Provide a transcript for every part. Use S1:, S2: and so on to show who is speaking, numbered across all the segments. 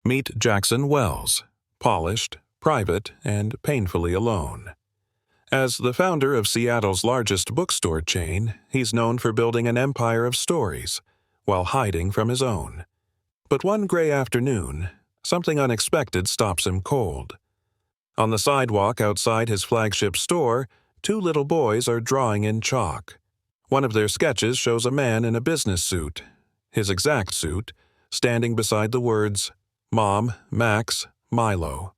S1: Meet Jackson Wells, polished, private, and painfully alone. As the founder of Seattle's largest bookstore chain, he's known for building an empire of stories while hiding from his own. But one gray afternoon, something unexpected stops him cold. On the sidewalk outside his flagship store, two little boys are drawing in chalk. One of their sketches shows a man in a business suit, his exact suit, standing beside the words, Mom, Max, Milo.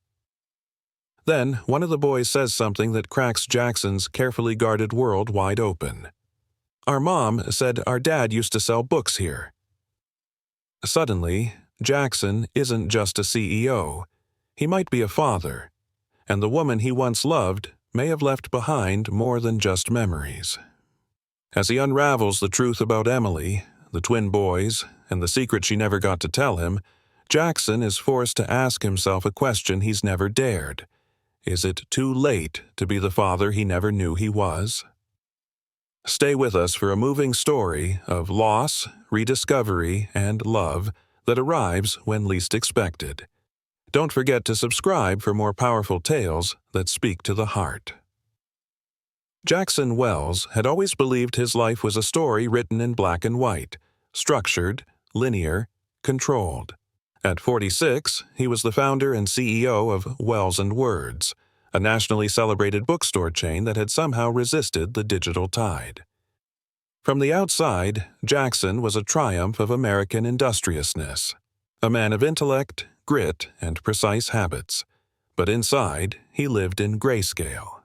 S1: Then, one of the boys says something that cracks Jackson's carefully guarded world wide open. Our mom said our dad used to sell books here. Suddenly, Jackson isn't just a CEO. He might be a father, and the woman he once loved may have left behind more than just memories. As he unravels the truth about Emily, the twin boys, and the secret she never got to tell him, Jackson is forced to ask himself a question he's never dared. Is it too late to be the father he never knew he was? Stay with us for a moving story of loss, rediscovery, and love that arrives when least expected. Don't forget to subscribe for more powerful tales that speak to the heart. Jackson Wells had always believed his life was a story written in black and white, structured, linear, controlled. At 46, he was the founder and CEO of Wells & Words, a nationally celebrated bookstore chain that had somehow resisted the digital tide. From the outside, Jackson was a triumph of American industriousness, a man of intellect, grit, and precise habits. But inside, he lived in grayscale.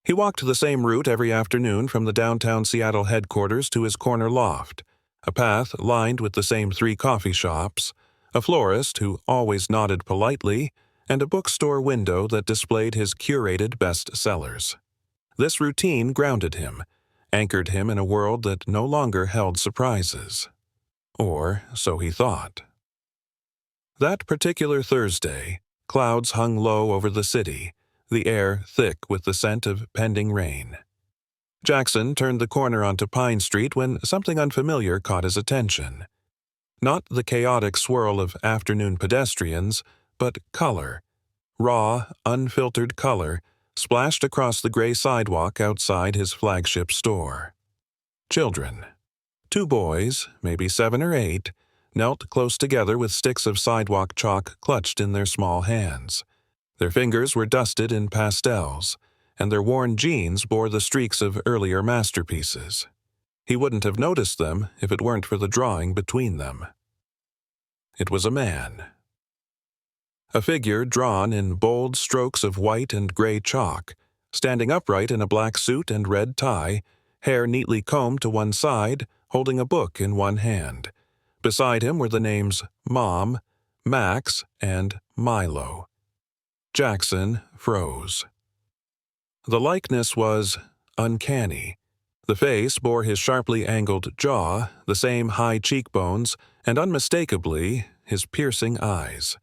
S1: He walked the same route every afternoon from the downtown Seattle headquarters to his corner loft, a path lined with the same 3 coffee shops, a florist who always nodded politely, and a bookstore window that displayed his curated bestsellers. This routine grounded him, anchored him in a world that no longer held surprises. Or so he thought. That particular Thursday, clouds hung low over the city, the air thick with the scent of pending rain. Jackson turned the corner onto Pine Street when something unfamiliar caught his attention. Not the chaotic swirl of afternoon pedestrians, but color. Raw, unfiltered color splashed across the gray sidewalk outside his flagship store. Children. 2 boys, maybe 7 or 8, knelt close together with sticks of sidewalk chalk clutched in their small hands. Their fingers were dusted in pastels, and their worn jeans bore the streaks of earlier masterpieces. He wouldn't have noticed them if it weren't for the drawing between them. It was a man. A figure drawn in bold strokes of white and gray chalk, standing upright in a black suit and red tie, hair neatly combed to one side, holding a book in one hand. Beside him were the names Mom, Max, and Milo. Jackson froze. The likeness was uncanny. The face bore his sharply angled jaw, the same high cheekbones, and unmistakably his piercing eyes,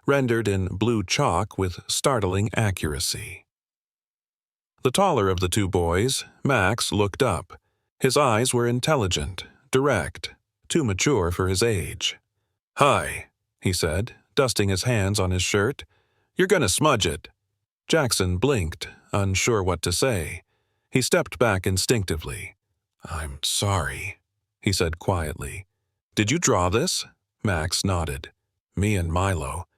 S1: rendered in blue chalk with startling accuracy. The taller of the 2 boys, Max, looked up. His eyes were intelligent, direct, too mature for his age. "Hi," he said, dusting his hands on his shirt. "You're gonna smudge it." Jackson blinked, unsure what to say. He stepped back instinctively. "I'm sorry," he said quietly. "Did you draw this?" Max nodded. "Me and Milo.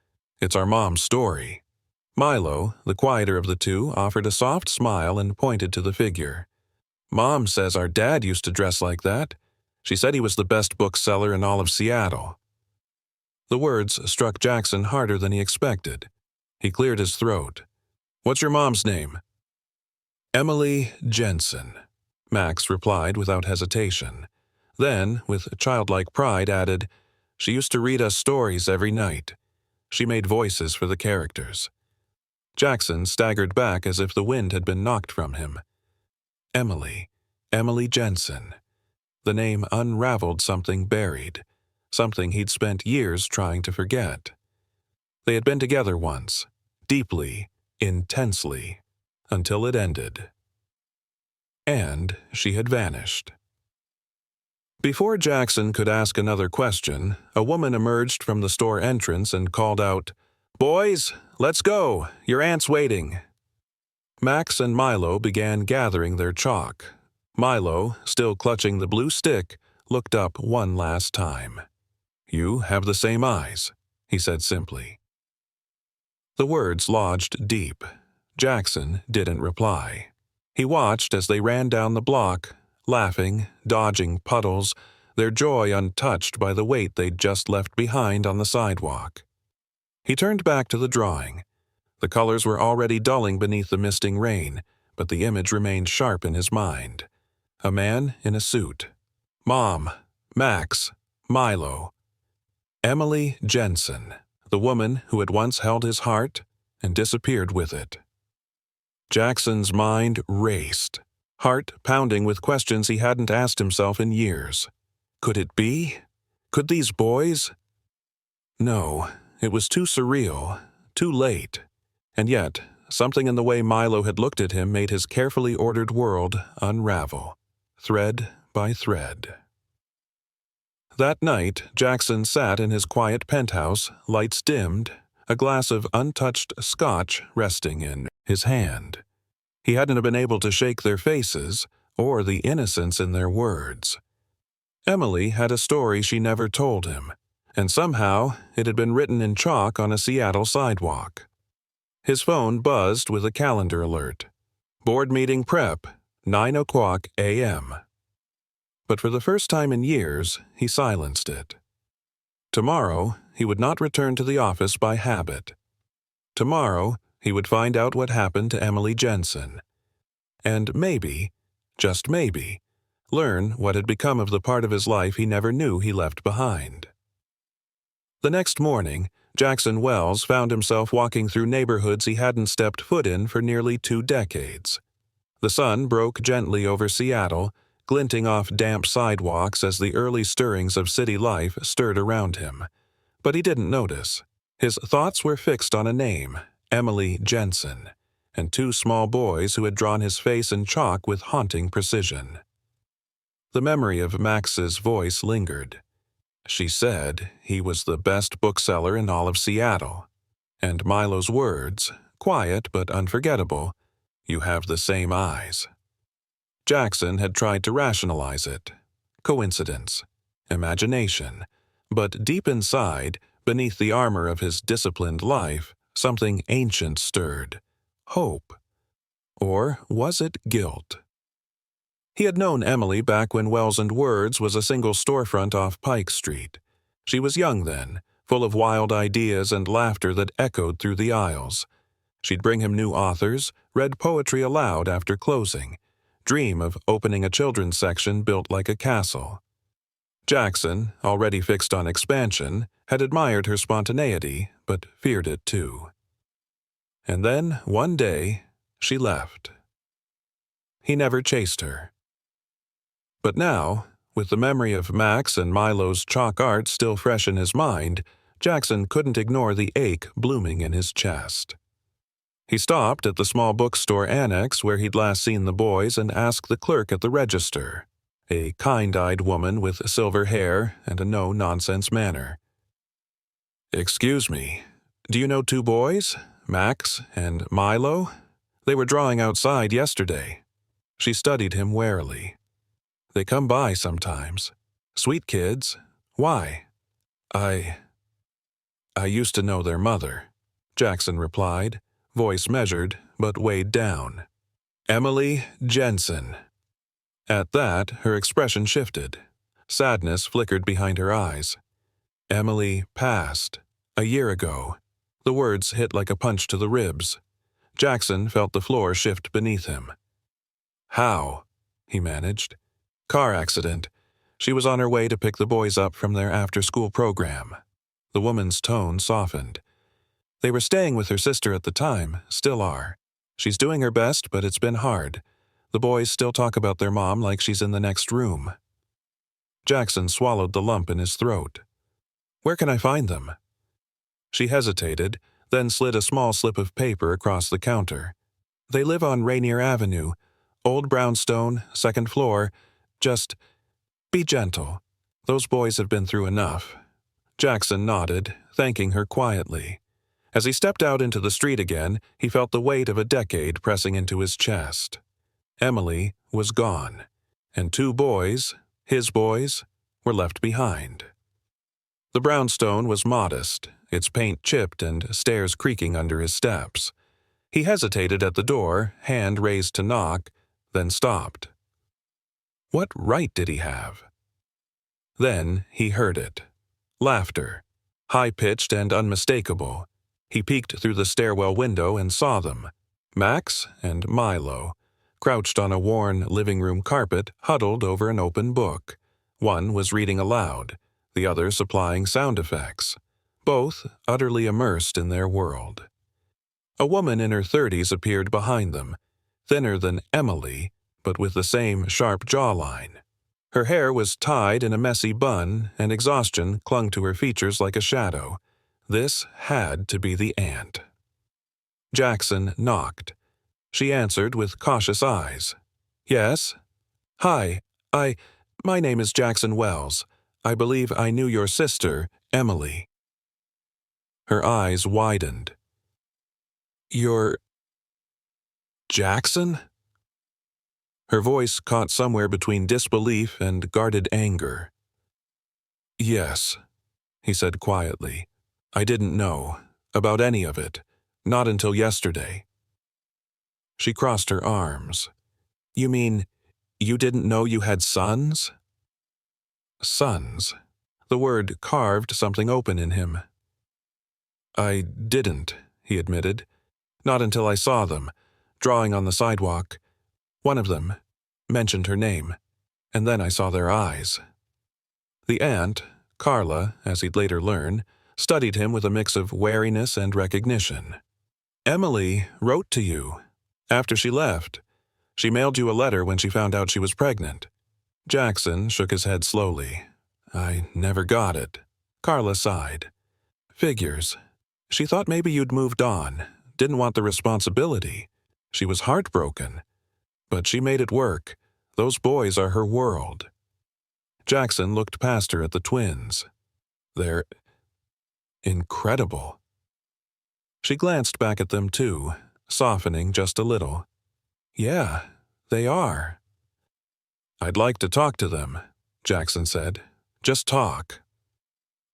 S1: It's our mom's story." Milo, the quieter of the 2, offered a soft smile and pointed to the figure. "Mom says our dad used to dress like that. She said he was the best bookseller in all of Seattle." The words struck Jackson harder than he expected. He cleared his throat. "What's your mom's name?" "Emily Jensen," Max replied without hesitation. Then, with childlike pride, added, "She used to read us stories every night. She made voices for the characters." Jackson staggered back as if the wind had been knocked from him. Emily Jensen. The name unraveled something buried, something he'd spent years trying to forget. They had been together once, deeply, intensely, until it ended. And she had vanished. Before Jackson could ask another question, a woman emerged from the store entrance and called out, "Boys, let's go. Your aunt's waiting." Max and Milo began gathering their chalk. Milo, still clutching the blue stick, looked up one last time. "You have the same eyes," he said simply. The words lodged deep. Jackson didn't reply. He watched as they ran down the block, laughing, dodging puddles, their joy untouched by the weight they'd just left behind on the sidewalk. He turned back to the drawing. The colors were already dulling beneath the misting rain, but the image remained sharp in his mind. A man in a suit. Mom, Max, Milo. Emily Jensen, the woman who had once held his heart and disappeared with it. Jackson's mind raced, heart pounding with questions he hadn't asked himself in years. Could it be? Could these boys? No, it was too surreal, too late. And yet, something in the way Milo had looked at him made his carefully ordered world unravel, thread by thread. That night, Jackson sat in his quiet penthouse, lights dimmed, a glass of untouched scotch resting in his hand. He hadn't been able to shake their faces or the innocence in their words. Emily had a story she never told him, and somehow it had been written in chalk on a Seattle sidewalk. His phone buzzed with a calendar alert. Board meeting prep, 9 o'clock a.m. But for the first time in years, he silenced it. Tomorrow, he would not return to the office by habit. Tomorrow, he would find out what happened to Emily Jensen. And maybe, just maybe, learn what had become of the part of his life he never knew he left behind. The next morning, Jackson Wells found himself walking through neighborhoods he hadn't stepped foot in for nearly 2 decades. The sun broke gently over Seattle, glinting off damp sidewalks as the early stirrings of city life stirred around him. But he didn't notice. His thoughts were fixed on a name, Emily Jensen, and 2 small boys who had drawn his face in chalk with haunting precision. The memory of Max's voice lingered. She said he was the best bookseller in all of Seattle. And Milo's words, quiet but unforgettable, "You have the same eyes." Jackson had tried to rationalize it. Coincidence. Imagination. But deep inside, beneath the armor of his disciplined life, something ancient stirred. Hope. Or was it guilt? He had known Emily back when Wells and Words was a single storefront off Pike Street. She was young then, full of wild ideas and laughter that echoed through the aisles. She'd bring him new authors, read poetry aloud after closing, dream of opening a children's section built like a castle. Jackson, already fixed on expansion, had admired her spontaneity, but feared it too. And then, one day, she left. He never chased her. But now, with the memory of Max and Milo's chalk art still fresh in his mind, Jackson couldn't ignore the ache blooming in his chest. He stopped at the small bookstore annex where he'd last seen the boys and asked the clerk at the register, a kind-eyed woman with silver hair and a no-nonsense manner. "Excuse me, do you know 2 boys, Max and Milo? They were drawing outside yesterday." She studied him warily. "They come by sometimes. Sweet kids. Why?" I used to know their mother," Jackson replied, voice measured but weighed down. "Emily Jensen." At that, her expression shifted. Sadness flickered behind her eyes. "Emily passed. A year ago." The words hit like a punch to the ribs. Jackson felt the floor shift beneath him. "How?" he managed. "Car accident. She was on her way to pick the boys up from their after-school program." The woman's tone softened. "They were staying with her sister at the time, still are. She's doing her best, but it's been hard. The boys still talk about their mom like she's in the next room." Jackson swallowed the lump in his throat. "Where can I find them?" She hesitated, then slid a small slip of paper across the counter. "They live on Rainier Avenue, old brownstone, 2nd floor. Just be gentle. Those boys have been through enough. Jackson nodded, thanking her quietly. As he stepped out into the street again, he felt the weight of a decade pressing into his chest. Emily was gone, and 2 boys, his boys, were left behind. The brownstone was modest, its paint chipped and stairs creaking under his steps. He hesitated at the door, hand raised to knock, then stopped. What right did he have? Then he heard it. Laughter, high-pitched and unmistakable. He peeked through the stairwell window and saw them. Max and Milo, crouched on a worn living room carpet, huddled over an open book. One was reading aloud, the other supplying sound effects, both utterly immersed in their world. A woman in her 30s appeared behind them, thinner than Emily, but with the same sharp jawline. Her hair was tied in a messy bun, and exhaustion clung to her features like a shadow. This had to be the aunt. Jackson knocked. She answered with cautious eyes. "Yes? Hi, my name is Jackson Wells. I believe I knew your sister, Emily." Her eyes widened. "You're Jackson?" Her voice caught somewhere between disbelief and guarded anger. "Yes," he said quietly. "I didn't know about any of it, not until yesterday." She crossed her arms. "You mean you didn't know you had sons?" Sons. The word carved something open in him. "I didn't," he admitted. "Not until I saw them, drawing on the sidewalk. One of them mentioned her name, and then I saw their eyes." The aunt, Carla, as he'd later learn, studied him with a mix of wariness and recognition. "Emily wrote to you. After she left. She mailed you a letter when she found out she was pregnant." Jackson shook his head slowly. "I never got it." Carla sighed. "Figures. She thought maybe you'd moved on, didn't want the responsibility. She was heartbroken. But she made it work. Those boys are her world." Jackson looked past her at the twins. "They're incredible." She glanced back at them too, softening just a little. "Yeah, they are." "I'd like to talk to them," Jackson said. "Just talk."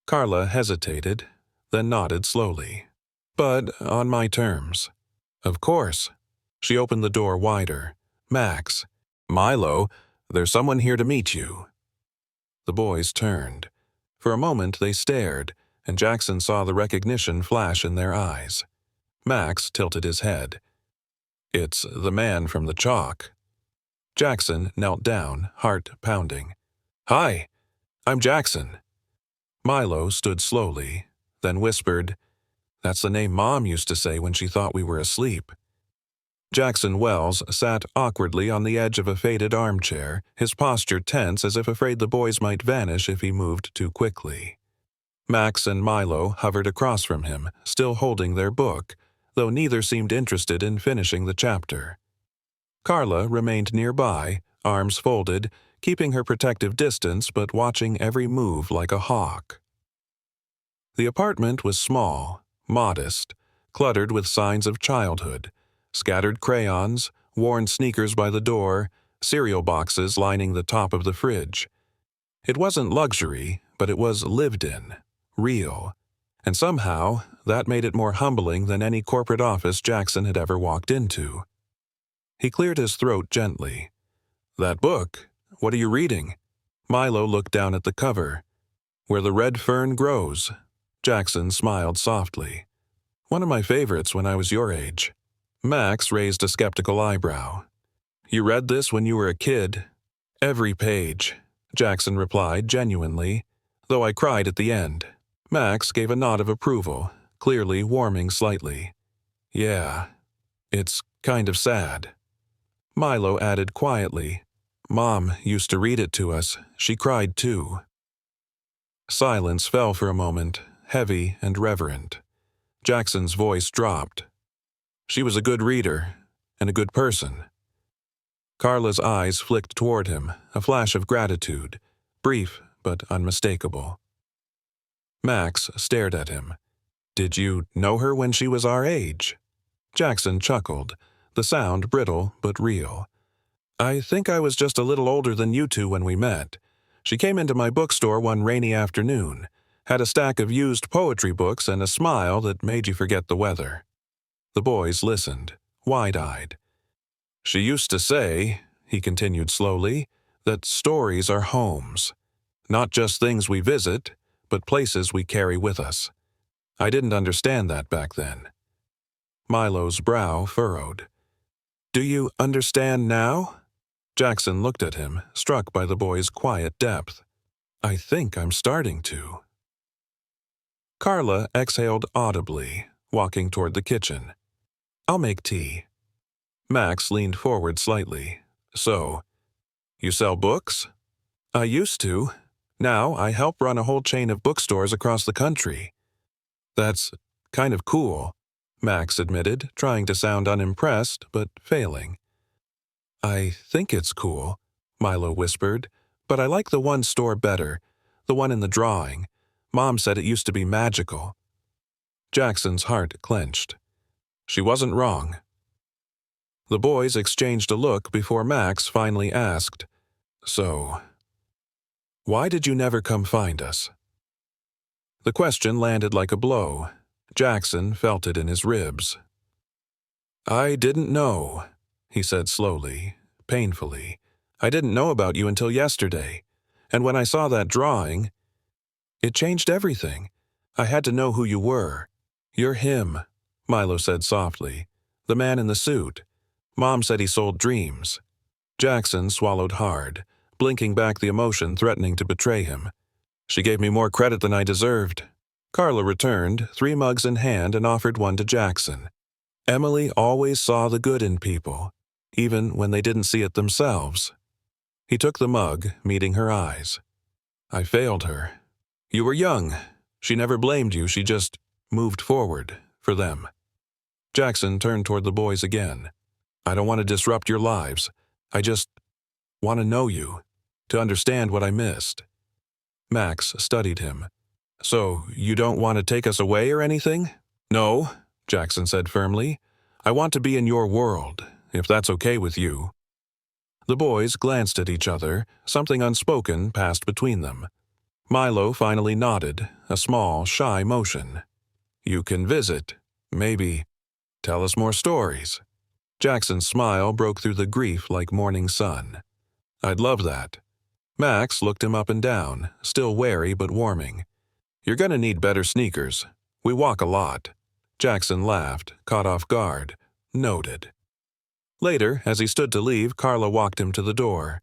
S1: Carla hesitated, then nodded slowly. "But on my terms." "Of course." She opened the door wider. "Max, Milo, there's someone here to meet you." The boys turned. For a moment they stared, and Jackson saw the recognition flash in their eyes. Max tilted his head. "It's the man from the chalk." Jackson knelt down, heart pounding. "Hi, I'm Jackson." Milo stood slowly, then whispered, "That's the name Mom used to say when she thought we were asleep." Jackson Wells sat awkwardly on the edge of a faded armchair, his posture tense as if afraid the boys might vanish if he moved too quickly. Max and Milo hovered across from him, still holding their book, though neither seemed interested in finishing the chapter. Carla remained nearby, arms folded, keeping her protective distance but watching every move like a hawk. The apartment was small, modest, cluttered with signs of childhood. Scattered crayons, worn sneakers by the door, cereal boxes lining the top of the fridge. It wasn't luxury, but it was lived in, real. And somehow, that made it more humbling than any corporate office Jackson had ever walked into. He cleared his throat gently. "That book, what are you reading?" Milo looked down at the cover. "Where the Red Fern Grows." Jackson smiled softly. "One of my favorites when I was your age." Max raised a skeptical eyebrow. "You read this when you were a kid?" "Every page," Jackson replied genuinely, "though I cried at the end." Max gave a nod of approval, clearly warming slightly. "Yeah, it's kind of sad." Milo added quietly, "Mom used to read it to us. She cried too." Silence fell for a moment, heavy and reverent. Jackson's voice dropped. "She was a good reader, and a good person." Carla's eyes flicked toward him, a flash of gratitude, brief but unmistakable. Max stared at him. "Did you know her when she was our age?" Jackson chuckled, the sound brittle but real. "I think I was just a little older than you two when we met. She came into my bookstore one rainy afternoon, had a stack of used poetry books and a smile that made you forget the weather." The boys listened, wide-eyed. "She used to say," he continued slowly, "that stories are homes. Not just things we visit, but places we carry with us. I didn't understand that back then." Milo's brow furrowed. "Do you understand now?" Jackson looked at him, struck by the boy's quiet depth. "I think I'm starting to." Carla exhaled audibly, walking toward the kitchen. "I'll make tea." Max leaned forward slightly. "So, you sell books?" "I used to. Now I help run a whole chain of bookstores across the country." "That's kind of cool," Max admitted, trying to sound unimpressed, but failing. "I think it's cool," Milo whispered, "but I like the one store better, the one in the drawing. Mom said it used to be magical." Jackson's heart clenched. She wasn't wrong. The boys exchanged a look before Max finally asked, "So, why did you never come find us?" The question landed like a blow. Jackson felt it in his ribs. "I didn't know," he said slowly, painfully. "I didn't know about you until yesterday. And when I saw that drawing, it changed everything. I had to know who you were." "You're him," Milo said softly. "The man in the suit. Mom said he sold dreams." Jackson swallowed hard, blinking back the emotion threatening to betray him. "She gave me more credit than I deserved." Carla returned, 3 mugs in hand, and offered one to Jackson. Emily always saw the good in people, even when they didn't see it themselves. He took the mug, meeting her eyes. "I failed her. You were young. She never blamed you, she just moved forward, for them." Jackson turned toward the boys again. "I don't want to disrupt your lives. I just want to know you, to understand what I missed." Max studied him. "So, you don't want to take us away or anything?" "No," Jackson said firmly. "I want to be in your world, if that's okay with you." The boys glanced at each other. Something unspoken passed between them. Milo finally nodded, a small, shy motion. "You can visit. Maybe tell us more stories." Jackson's smile broke through the grief like morning sun. "I'd love that." Max looked him up and down, still wary but warming. "You're gonna need better sneakers. We walk a lot." Jackson laughed, caught off guard. "Noted." Later, as he stood to leave, Carla walked him to the door.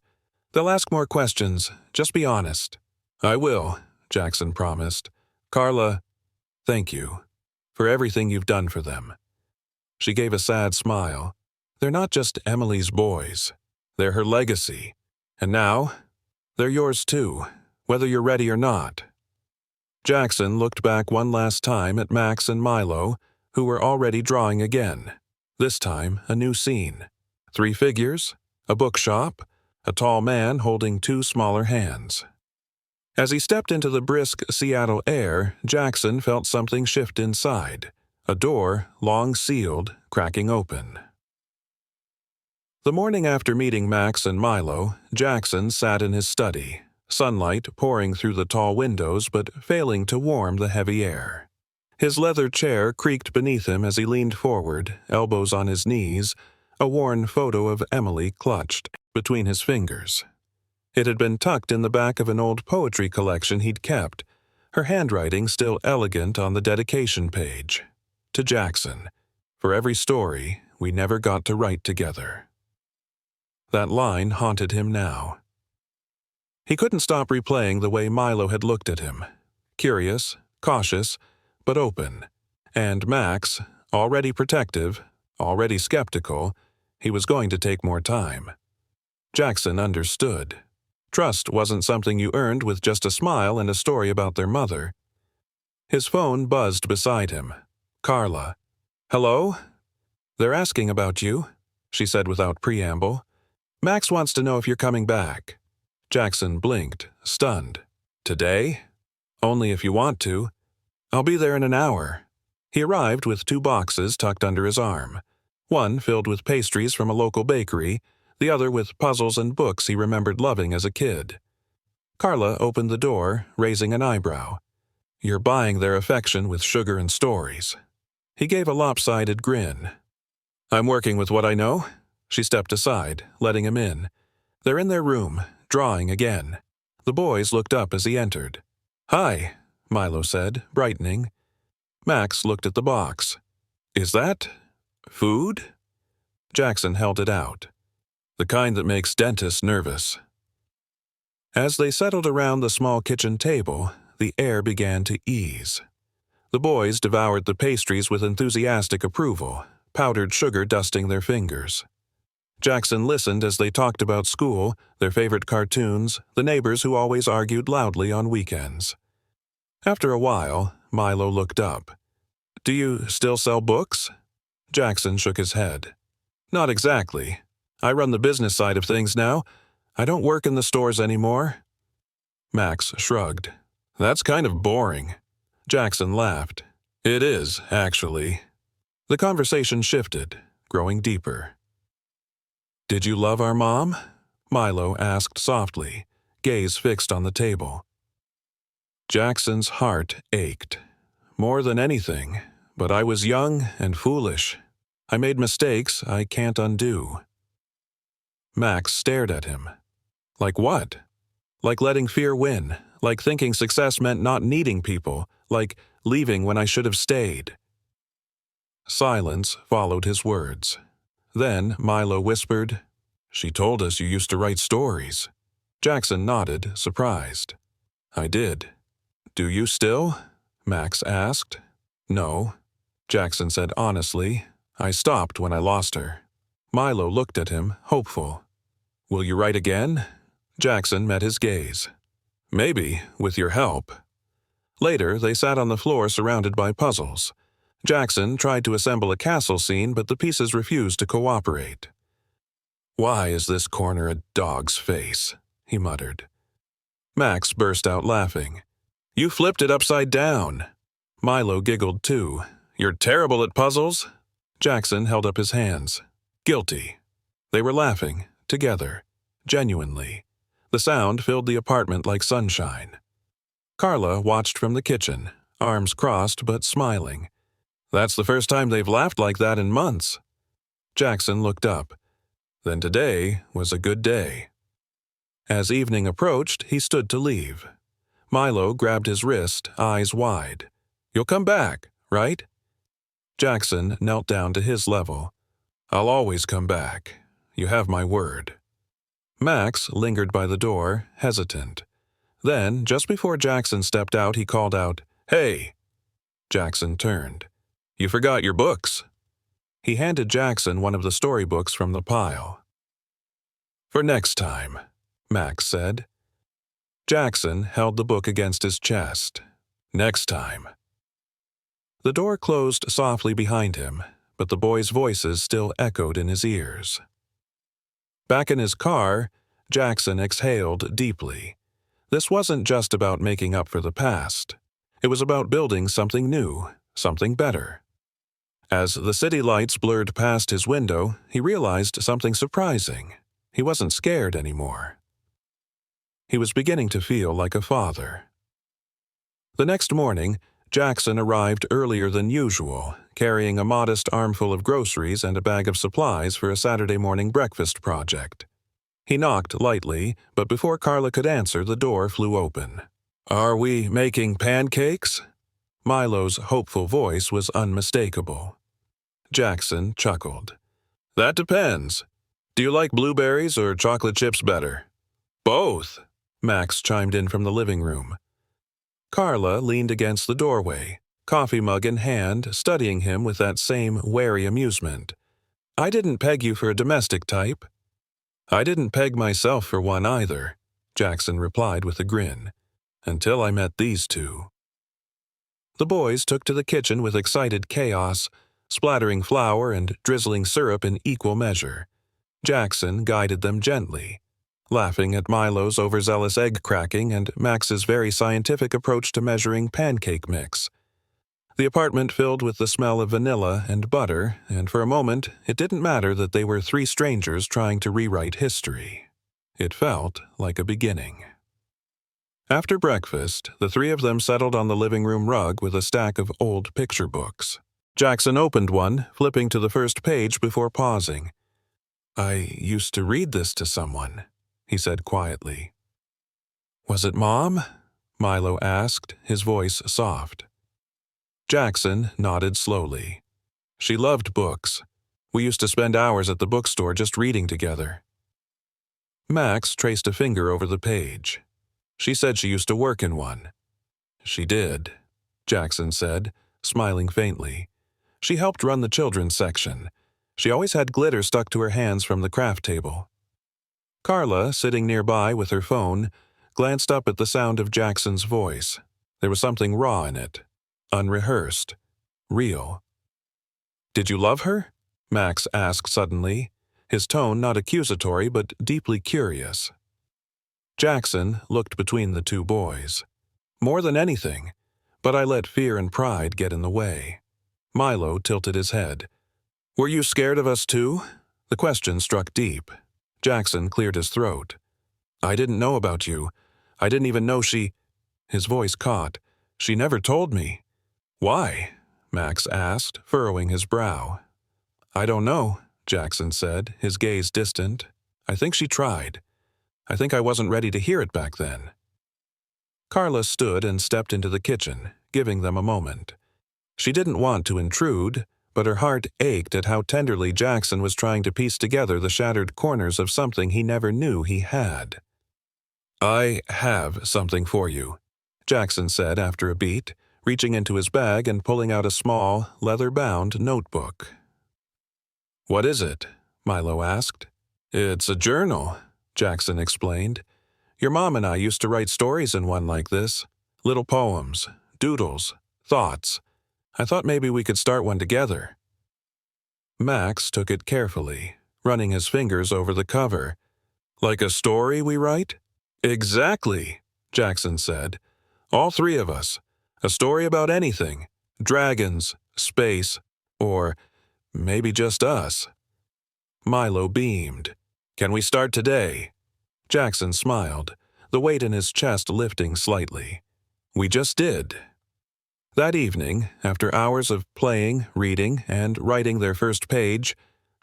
S1: "They'll ask more questions. Just be honest." "I will," Jackson promised. "Carla, thank you for everything you've done for them." She gave a sad smile. "They're not just Emily's boys. They're her legacy. And now, they're yours too, whether you're ready or not." Jackson looked back one last time at Max and Milo, who were already drawing again. This time, a new scene. 3 figures, a bookshop, a tall man holding 2 smaller hands. As he stepped into the brisk Seattle air, Jackson felt something shift inside, a door, long sealed, cracking open. The morning after meeting Max and Milo, Jackson sat in his study, sunlight pouring through the tall windows but failing to warm the heavy air. His leather chair creaked beneath him as he leaned forward, elbows on his knees, a worn photo of Emily clutched between his fingers. It had been tucked in the back of an old poetry collection he'd kept, her handwriting still elegant on the dedication page. To Jackson, for every story we never got to write together. That line haunted him now. He couldn't stop replaying the way Milo had looked at him. Curious, cautious, but open. And Max, already protective, already skeptical, he was going to take more time. Jackson understood. Trust wasn't something you earned with just a smile and a story about their mother. His phone buzzed beside him. Carla. "Hello? They're asking about you," she said without preamble. "Max wants to know if you're coming back." Jackson blinked, stunned. Today? Only if you want to. I'll be there in an hour. He arrived with 2 boxes tucked under his arm, one filled with pastries from a local bakery, the other with puzzles and books he remembered loving as a kid. Carla opened the door, raising an eyebrow. You're buying their affection with sugar and stories. He gave a lopsided grin. I'm working with what I know. She stepped aside, letting him in. They're in their room, drawing again. The boys looked up as he entered. Hi, Milo said, brightening. Max looked at the box. Is that food? Jackson held it out. The kind that makes dentists nervous. As they settled around the small kitchen table, the air began to ease. The boys devoured the pastries with enthusiastic approval, powdered sugar dusting their fingers. Jackson listened as they talked about school, their favorite cartoons, the neighbors who always argued loudly on weekends. After a while, Milo looked up. Do you still sell books? Jackson shook his head. Not exactly. I run the business side of things now. I don't work in the stores anymore. Max shrugged. That's kind of boring. Jackson laughed. It is, actually. The conversation shifted, growing deeper. Did you love our mom? Milo asked softly, gaze fixed on the table. Jackson's heart ached. More than anything, but I was young and foolish. I made mistakes I can't undo. Max stared at him. Like what? Like letting fear win, like thinking success meant not needing people, like leaving when I should have stayed. Silence followed his words. Then Milo whispered, She told us you used to write stories. Jackson nodded, surprised. I did. Do you still? Max asked. No. Jackson said honestly. I stopped when I lost her. Milo looked at him, hopeful. Will you write again? Jackson met his gaze. Maybe, with your help. Later, they sat on the floor surrounded by puzzles. Jackson tried to assemble a castle scene, but the pieces refused to cooperate. Why is this corner a dog's face? He muttered. Max burst out laughing. You flipped it upside down. Milo giggled too. You're terrible at puzzles? Jackson held up his hands. Guilty. They were laughing, together, genuinely. The sound filled the apartment like sunshine. Carla watched from the kitchen, arms crossed but smiling. That's the first time they've laughed like that in months. Jackson looked up. Then today was a good day. As evening approached, he stood to leave. Milo grabbed his wrist, eyes wide. You'll come back, right? Jackson knelt down to his level. I'll always come back. You have my word. Max lingered by the door, hesitant. Then, just before Jackson stepped out, he called out, Hey! Jackson turned. You forgot your books. He handed Jackson one of the storybooks from the pile. For next time, Max said. Jackson held the book against his chest. Next time. The door closed softly behind him, but the boys' voices still echoed in his ears. Back in his car, Jackson exhaled deeply. This wasn't just about making up for the past. It was about building something new, something better. As the city lights blurred past his window, he realized something surprising. He wasn't scared anymore. He was beginning to feel like a father. The next morning, Jackson arrived earlier than usual, carrying a modest armful of groceries and a bag of supplies for a Saturday morning breakfast project. He knocked lightly, but before Carla could answer, the door flew open. Are we making pancakes? Milo's hopeful voice was unmistakable. Jackson chuckled. That depends. Do you like blueberries or chocolate chips better? Both, Max chimed in from the living room. Carla leaned against the doorway, coffee mug in hand, studying him with that same wary amusement. I didn't peg you for a domestic type. I didn't peg myself for one either, Jackson replied with a grin, until I met these two. The boys took to the kitchen with excited chaos, splattering flour and drizzling syrup in equal measure. Jackson guided them gently. laughing at Milo's overzealous egg cracking and Max's very scientific approach to measuring pancake mix. The apartment filled with the smell of vanilla and butter, and for a moment it didn't matter that they were three strangers trying to rewrite history. It felt like a beginning. After breakfast, the three of them settled on the living room rug with a stack of old picture books. Jackson opened one, flipping to the first page before pausing. "I used to read this to someone," he said quietly. "Was it Mom?" Milo asked, his voice soft. Jackson nodded slowly. "She loved books. We used to spend hours at the bookstore just reading together." Max traced a finger over the page. "She said she used to work in one." "She did," Jackson said, smiling faintly. "She helped run the children's section. She always had glitter stuck to her hands from the craft table." Carla, sitting nearby with her phone, glanced up at the sound of Jackson's voice. There was something raw in it, unrehearsed, real. "Did you love her?" Max asked suddenly, his tone not accusatory but deeply curious. Jackson looked between the two boys. "More than anything, but I let fear and pride get in the way." Milo tilted his head. "Were you scared of us too?" The question struck deep. Jackson cleared his throat. "I didn't know about you. I didn't even know she—" His voice caught. "She never told me." "Why?" Max asked, furrowing his brow. "I don't know," Jackson said, his gaze distant. "I think she tried. I think I wasn't ready to hear it back then." Carla stood and stepped into the kitchen, giving them a moment. She didn't want to intrude, but her heart ached at how tenderly Jackson was trying to piece together the shattered corners of something he never knew he had. "I have something for you," Jackson said after a beat, reaching into his bag and pulling out a small, leather-bound notebook. "What is it?" Milo asked. "It's a journal," Jackson explained. "Your mom and I used to write stories in one like this. Little poems, doodles, thoughts. I thought maybe we could start one together." Max took it carefully, running his fingers over the cover. "Like a story we write?" "Exactly," Jackson said. "All three of us. A story about anything. Dragons, space, or maybe just us." Milo beamed. "Can we start today?" Jackson smiled, the weight in his chest lifting slightly. "We just did." That evening, after hours of playing, reading, and writing their first page,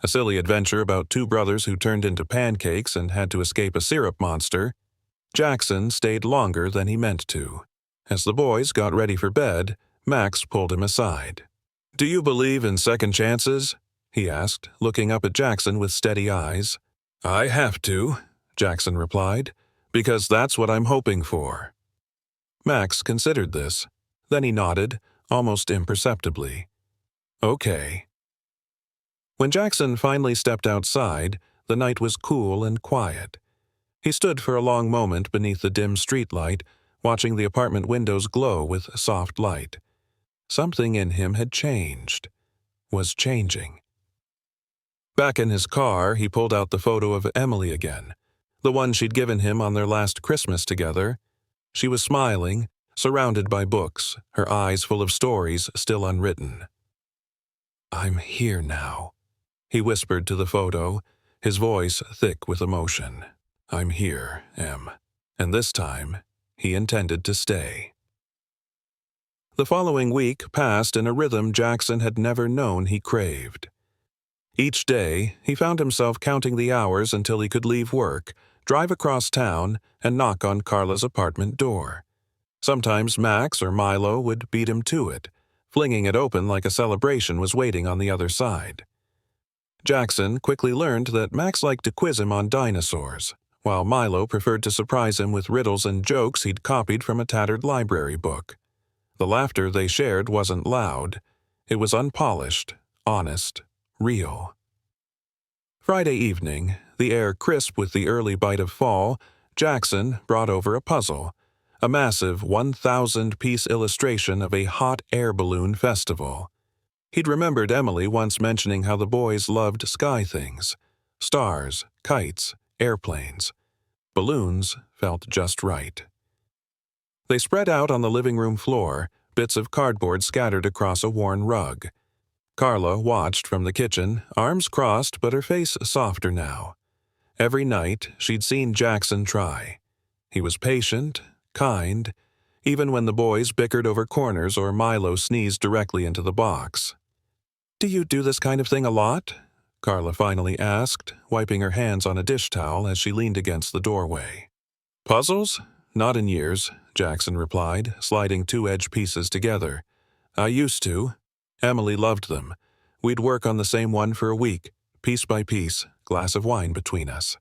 S1: a silly adventure about two brothers who turned into pancakes and had to escape a syrup monster, Jackson stayed longer than he meant to. As the boys got ready for bed, Max pulled him aside. "Do you believe in second chances?" he asked, looking up at Jackson with steady eyes. "I have to," Jackson replied, "because that's what I'm hoping for." Max considered this. Then he nodded, almost imperceptibly. "Okay." When Jackson finally stepped outside, the night was cool and quiet. He stood for a long moment beneath the dim streetlight, watching the apartment windows glow with soft light. Something in him had changed, was changing. Back in his car, he pulled out the photo of Emily again, the one she'd given him on their last Christmas together. She was smiling, surrounded by books, her eyes full of stories still unwritten. "I'm here now," he whispered to the photo, his voice thick with emotion. "I'm here, Em. And this time, he intended to stay." The following week passed in a rhythm Jackson had never known he craved. Each day, he found himself counting the hours until he could leave work, drive across town, and knock on Carla's apartment door. Sometimes Max or Milo would beat him to it, flinging it open like a celebration was waiting on the other side. Jackson quickly learned that Max liked to quiz him on dinosaurs, while Milo preferred to surprise him with riddles and jokes he'd copied from a tattered library book. The laughter they shared wasn't loud. It was unpolished, honest, real. Friday evening, the air crisp with the early bite of fall, Jackson brought over a puzzle, a massive 1,000-piece illustration of a hot air balloon festival. He'd remembered Emily once mentioning how the boys loved sky things, stars, kites, airplanes. Balloons felt just right. They spread out on the living room floor, bits of cardboard scattered across a worn rug. Carla watched from the kitchen, arms crossed but her face softer now. Every night, she'd seen Jackson try. He was patient, kind, even when the boys bickered over corners or Milo sneezed directly into the box. "Do you do this kind of thing a lot?" Carla finally asked, wiping her hands on a dish towel as she leaned against the doorway. "Puzzles? Not in years," Jackson replied, sliding two edge pieces together. "I used to. Emily loved them. We'd work on the same one for a week, piece by piece, glass of wine between us."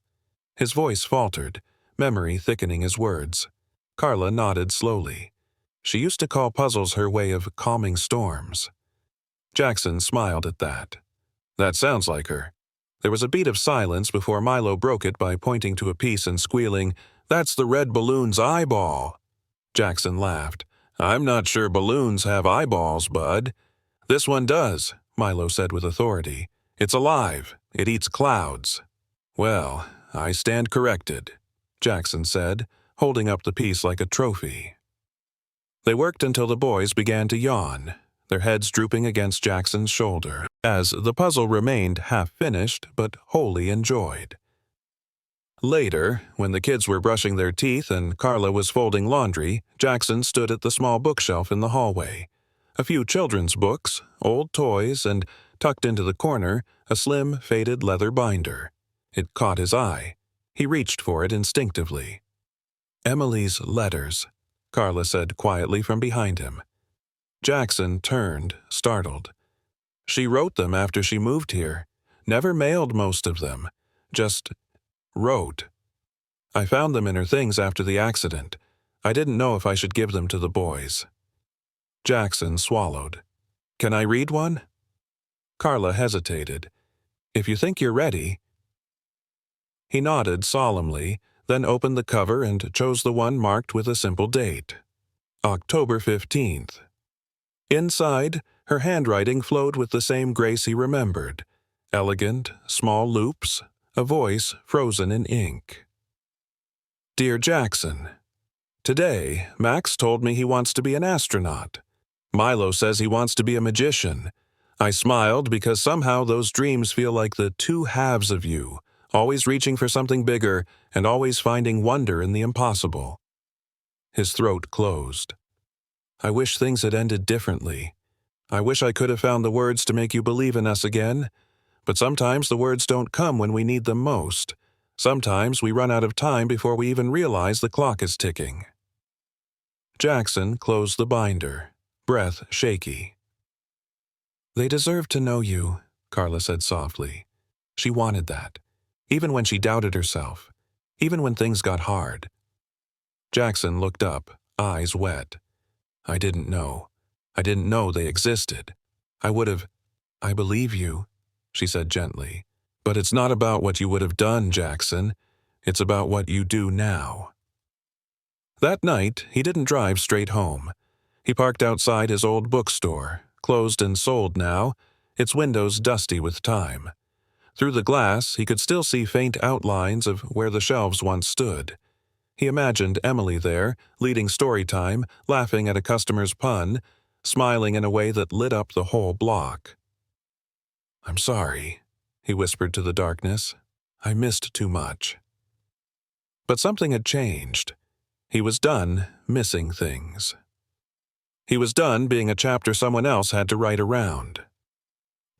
S1: His voice faltered, memory thickening his words. Carla nodded slowly. She used to call puzzles her way of calming storms. Jackson smiled at that. "That sounds like her." There was a beat of silence before Milo broke it by pointing to a piece and squealing, "That's the red balloon's eyeball." Jackson laughed. "I'm not sure balloons have eyeballs, bud." "This one does," Milo said with authority. "It's alive. It eats clouds." "Well, I stand corrected," Jackson said, holding up the piece like a trophy. They worked until the boys began to yawn, their heads drooping against Jackson's shoulder, as the puzzle remained half-finished but wholly enjoyed. Later, when the kids were brushing their teeth and Carla was folding laundry, Jackson stood at the small bookshelf in the hallway. A few children's books, old toys, and, tucked into the corner, a slim, faded leather binder. It caught his eye. He reached for it instinctively. "Emily's letters," Carla said quietly from behind him. Jackson turned, startled. "She wrote them after she moved here. Never mailed most of them. Just wrote. I found them in her things after the accident. I didn't know if I should give them to the boys." Jackson swallowed. "Can I read one?" Carla hesitated. "If you think you're ready." He nodded solemnly, then opened the cover and chose the one marked with a simple date. October 15th. Inside, her handwriting flowed with the same grace he remembered. Elegant, small loops, a voice frozen in ink. "Dear Jackson, today, Max told me he wants to be an astronaut. Milo says he wants to be a magician. I smiled because somehow those dreams feel like the two halves of you, always reaching for something bigger and always finding wonder in the impossible." His throat closed. "I wish things had ended differently. I wish I could have found the words to make you believe in us again. But sometimes the words don't come when we need them most. Sometimes we run out of time before we even realize the clock is ticking." Jackson closed the binder, breath shaky. "They deserve to know you," Carla said softly. She wanted that, even when she doubted herself, even when things got hard. Jackson looked up, eyes wet. "I didn't know. I didn't know they existed. I would have—" "I believe you," she said gently. "But it's not about what you would have done, Jackson. It's about what you do now." That night, he didn't drive straight home. He parked outside his old bookstore, closed and sold now, its windows dusty with time. Through the glass, he could still see faint outlines of where the shelves once stood. He imagined Emily there, leading story time, laughing at a customer's pun, smiling in a way that lit up the whole block. "I'm sorry," he whispered to the darkness. "I missed too much." But something had changed. He was done missing things. He was done being a chapter someone else had to write around.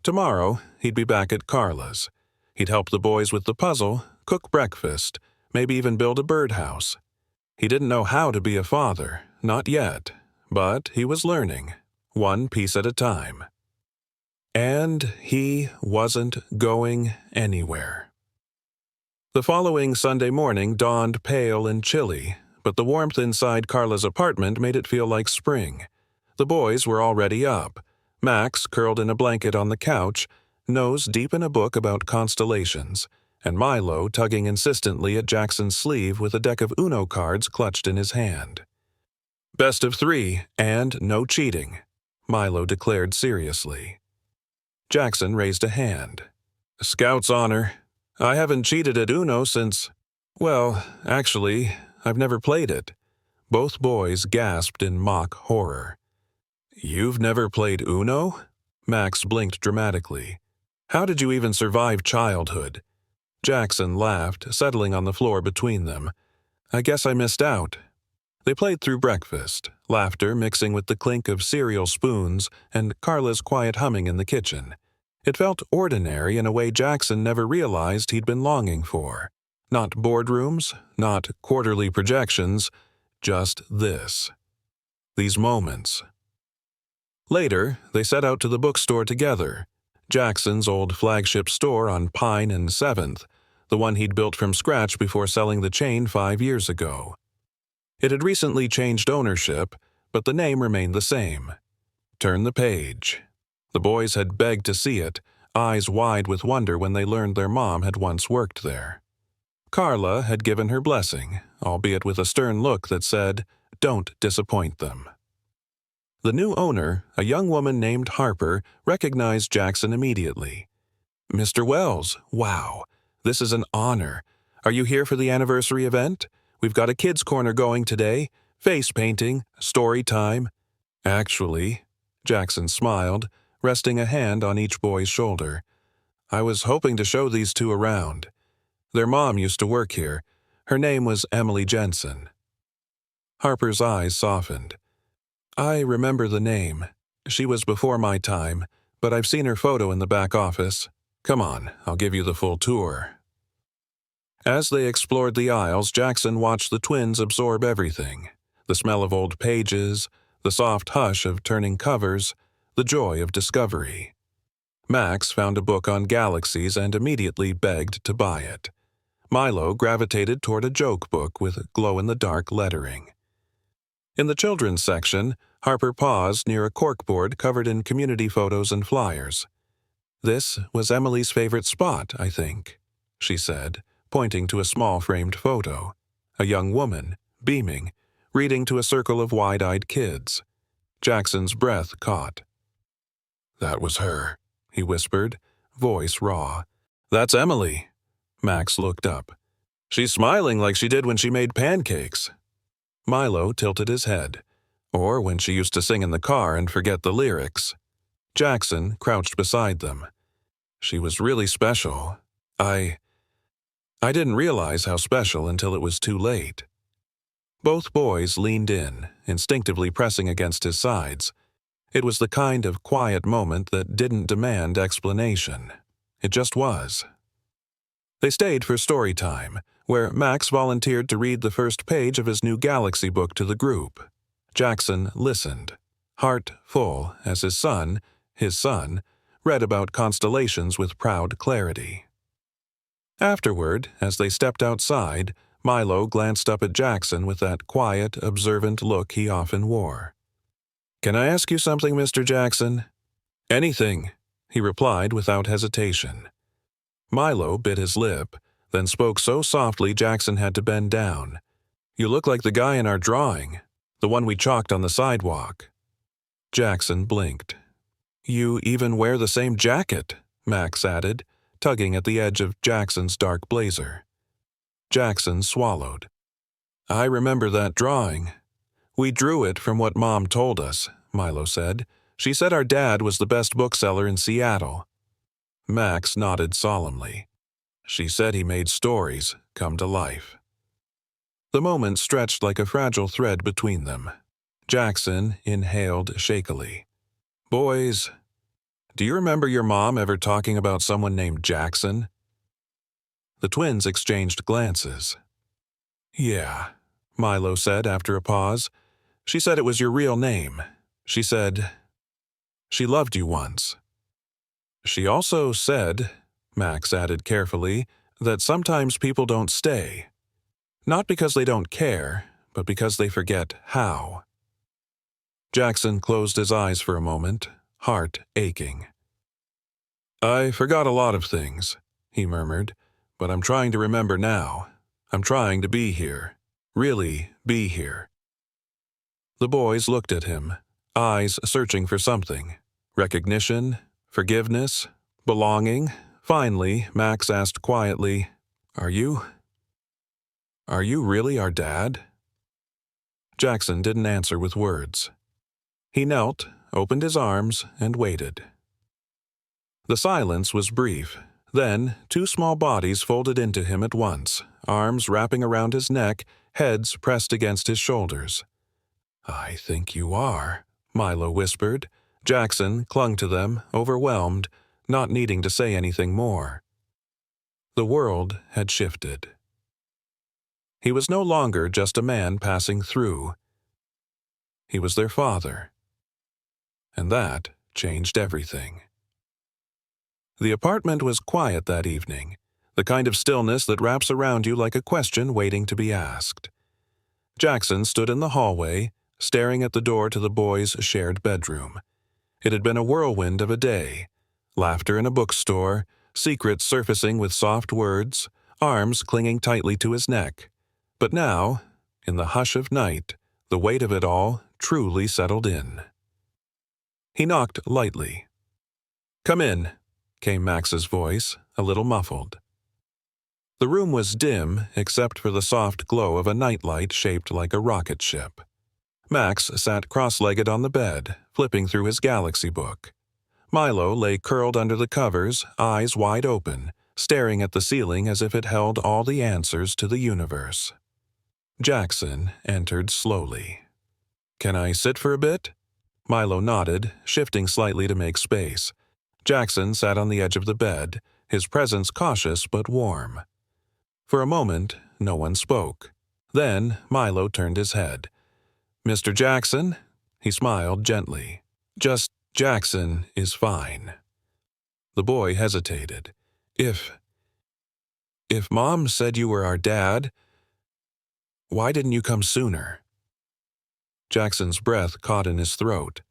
S1: Tomorrow, he'd be back at Carla's. He'd help the boys with the puzzle, cook breakfast, maybe even build a birdhouse. He didn't know how to be a father, not yet, but he was learning, one piece at a time. And he wasn't going anywhere. The following Sunday morning dawned pale and chilly, but the warmth inside Carla's apartment made it feel like spring. The boys were already up, Max curled in a blanket on the couch, nose deep in a book about constellations, and Milo tugging insistently at Jackson's sleeve with a deck of Uno cards clutched in his hand. "Best of 3, and no cheating," Milo declared seriously. Jackson raised a hand. "Scout's honor. I haven't cheated at Uno since—" Well, actually, I've never played it. Both boys gasped in mock horror. You've never played Uno? Max blinked dramatically. How did you even survive childhood? Jackson laughed, settling on the floor between them. I guess I missed out. They played through breakfast, laughter mixing with the clink of cereal spoons and Carla's quiet humming in the kitchen. It felt ordinary in a way Jackson never realized he'd been longing for. Not boardrooms, not quarterly projections, just this. These moments. Later, they set out to the bookstore together. Jackson's old flagship store on Pine and 7th, the one he'd built from scratch before selling the chain 5 years ago. It had recently changed ownership, but the name remained the same. Turn the page. The boys had begged to see it, eyes wide with wonder when they learned their mom had once worked there. Carla had given her blessing, albeit with a stern look that said, "Don't disappoint them." The new owner, a young woman named Harper, recognized Jackson immediately. "Mr. Wells, wow, this is an honor. Are you here for the anniversary event? We've got a kids' corner going today, face painting, story time." "Actually," Jackson smiled, resting a hand on each boy's shoulder, "I was hoping to show these two around. Their mom used to work here. Her name was Emily Jensen." Harper's eyes softened. "I remember the name. She was before my time, but I've seen her photo in the back office. Come on, I'll give you the full tour." As they explored the aisles, Jackson watched the twins absorb everything. The smell of old pages, the soft hush of turning covers, the joy of discovery. Max found a book on galaxies and immediately begged to buy it. Milo gravitated toward a joke book with glow-in-the-dark lettering. In the children's section, Harper paused near a corkboard covered in community photos and flyers. "This was Emily's favorite spot, I think," she said, pointing to a small framed photo. A young woman, beaming, reading to a circle of wide-eyed kids. Jackson's breath caught. "That was her," he whispered, voice raw. "That's Emily." Max looked up. "She's smiling like she did when she made pancakes." Milo tilted his head. "Or when she used to sing in the car and forget the lyrics." Jackson crouched beside them. "She was really special. I didn't realize how special until it was too late." Both boys leaned in, instinctively pressing against his sides. It was the kind of quiet moment that didn't demand explanation. It just was. They stayed for story time, where Max volunteered to read the first page of his new Galaxy book to the group. Jackson listened, heart full as his son, read about constellations with proud clarity. Afterward, as they stepped outside, Milo glanced up at Jackson with that quiet, observant look he often wore. "Can I ask you something, Mr. Jackson?" "Anything," he replied without hesitation. Milo bit his lip, then spoke so softly Jackson had to bend down. "You look like the guy in our drawing, the one we chalked on the sidewalk." Jackson blinked. "You even wear the same jacket," Max added, tugging at the edge of Jackson's dark blazer. Jackson swallowed. "I remember that drawing. We drew it from what Mom told us," Milo said. "She said our dad was the best bookseller in Seattle." Max nodded solemnly. "She said he made stories come to life." The moment stretched like a fragile thread between them. Jackson inhaled shakily. "Boys, do you remember your mom ever talking about someone named Jackson?" The twins exchanged glances. "Yeah," Milo said after a pause. "She said it was your real name. She said she loved you once." "She also said," Max added carefully, "that sometimes people don't stay. Not because they don't care, but because they forget how." Jackson closed his eyes for a moment, heart aching. "I forgot a lot of things," he murmured, "but I'm trying to remember now. I'm trying to be here. Really be here." The boys looked at him, eyes searching for something. Recognition, forgiveness, belonging. Finally, Max asked quietly, "Are you Are you really our dad?" Jackson didn't answer with words. He knelt, opened his arms, and waited. The silence was brief. Then, two small bodies folded into him at once, arms wrapping around his neck, heads pressed against his shoulders. "I think you are," Milo whispered. Jackson clung to them, overwhelmed, not needing to say anything more. The world had shifted. He was no longer just a man passing through. He was their father. And that changed everything. The apartment was quiet that evening, the kind of stillness that wraps around you like a question waiting to be asked. Jackson stood in the hallway, staring at the door to the boys' shared bedroom. It had been a whirlwind of a day. Laughter in a bookstore, secrets surfacing with soft words, arms clinging tightly to his neck. But now, in the hush of night, the weight of it all truly settled in. He knocked lightly. "Come in," came Max's voice, a little muffled. The room was dim except for the soft glow of a nightlight shaped like a rocket ship. Max sat cross-legged on the bed, flipping through his Galaxy book. Milo lay curled under the covers, eyes wide open, staring at the ceiling as if it held all the answers to the universe. Jackson entered slowly. "Can I sit for a bit?" Milo nodded, shifting slightly to make space. Jackson sat on the edge of the bed, his presence cautious but warm. For a moment, no one spoke. Then Milo turned his head. "Mr. Jackson?" He smiled gently. "Just Jackson is fine." The boy hesitated. If Mom said you were our dad, why didn't you come sooner?" Jackson's breath caught in his throat.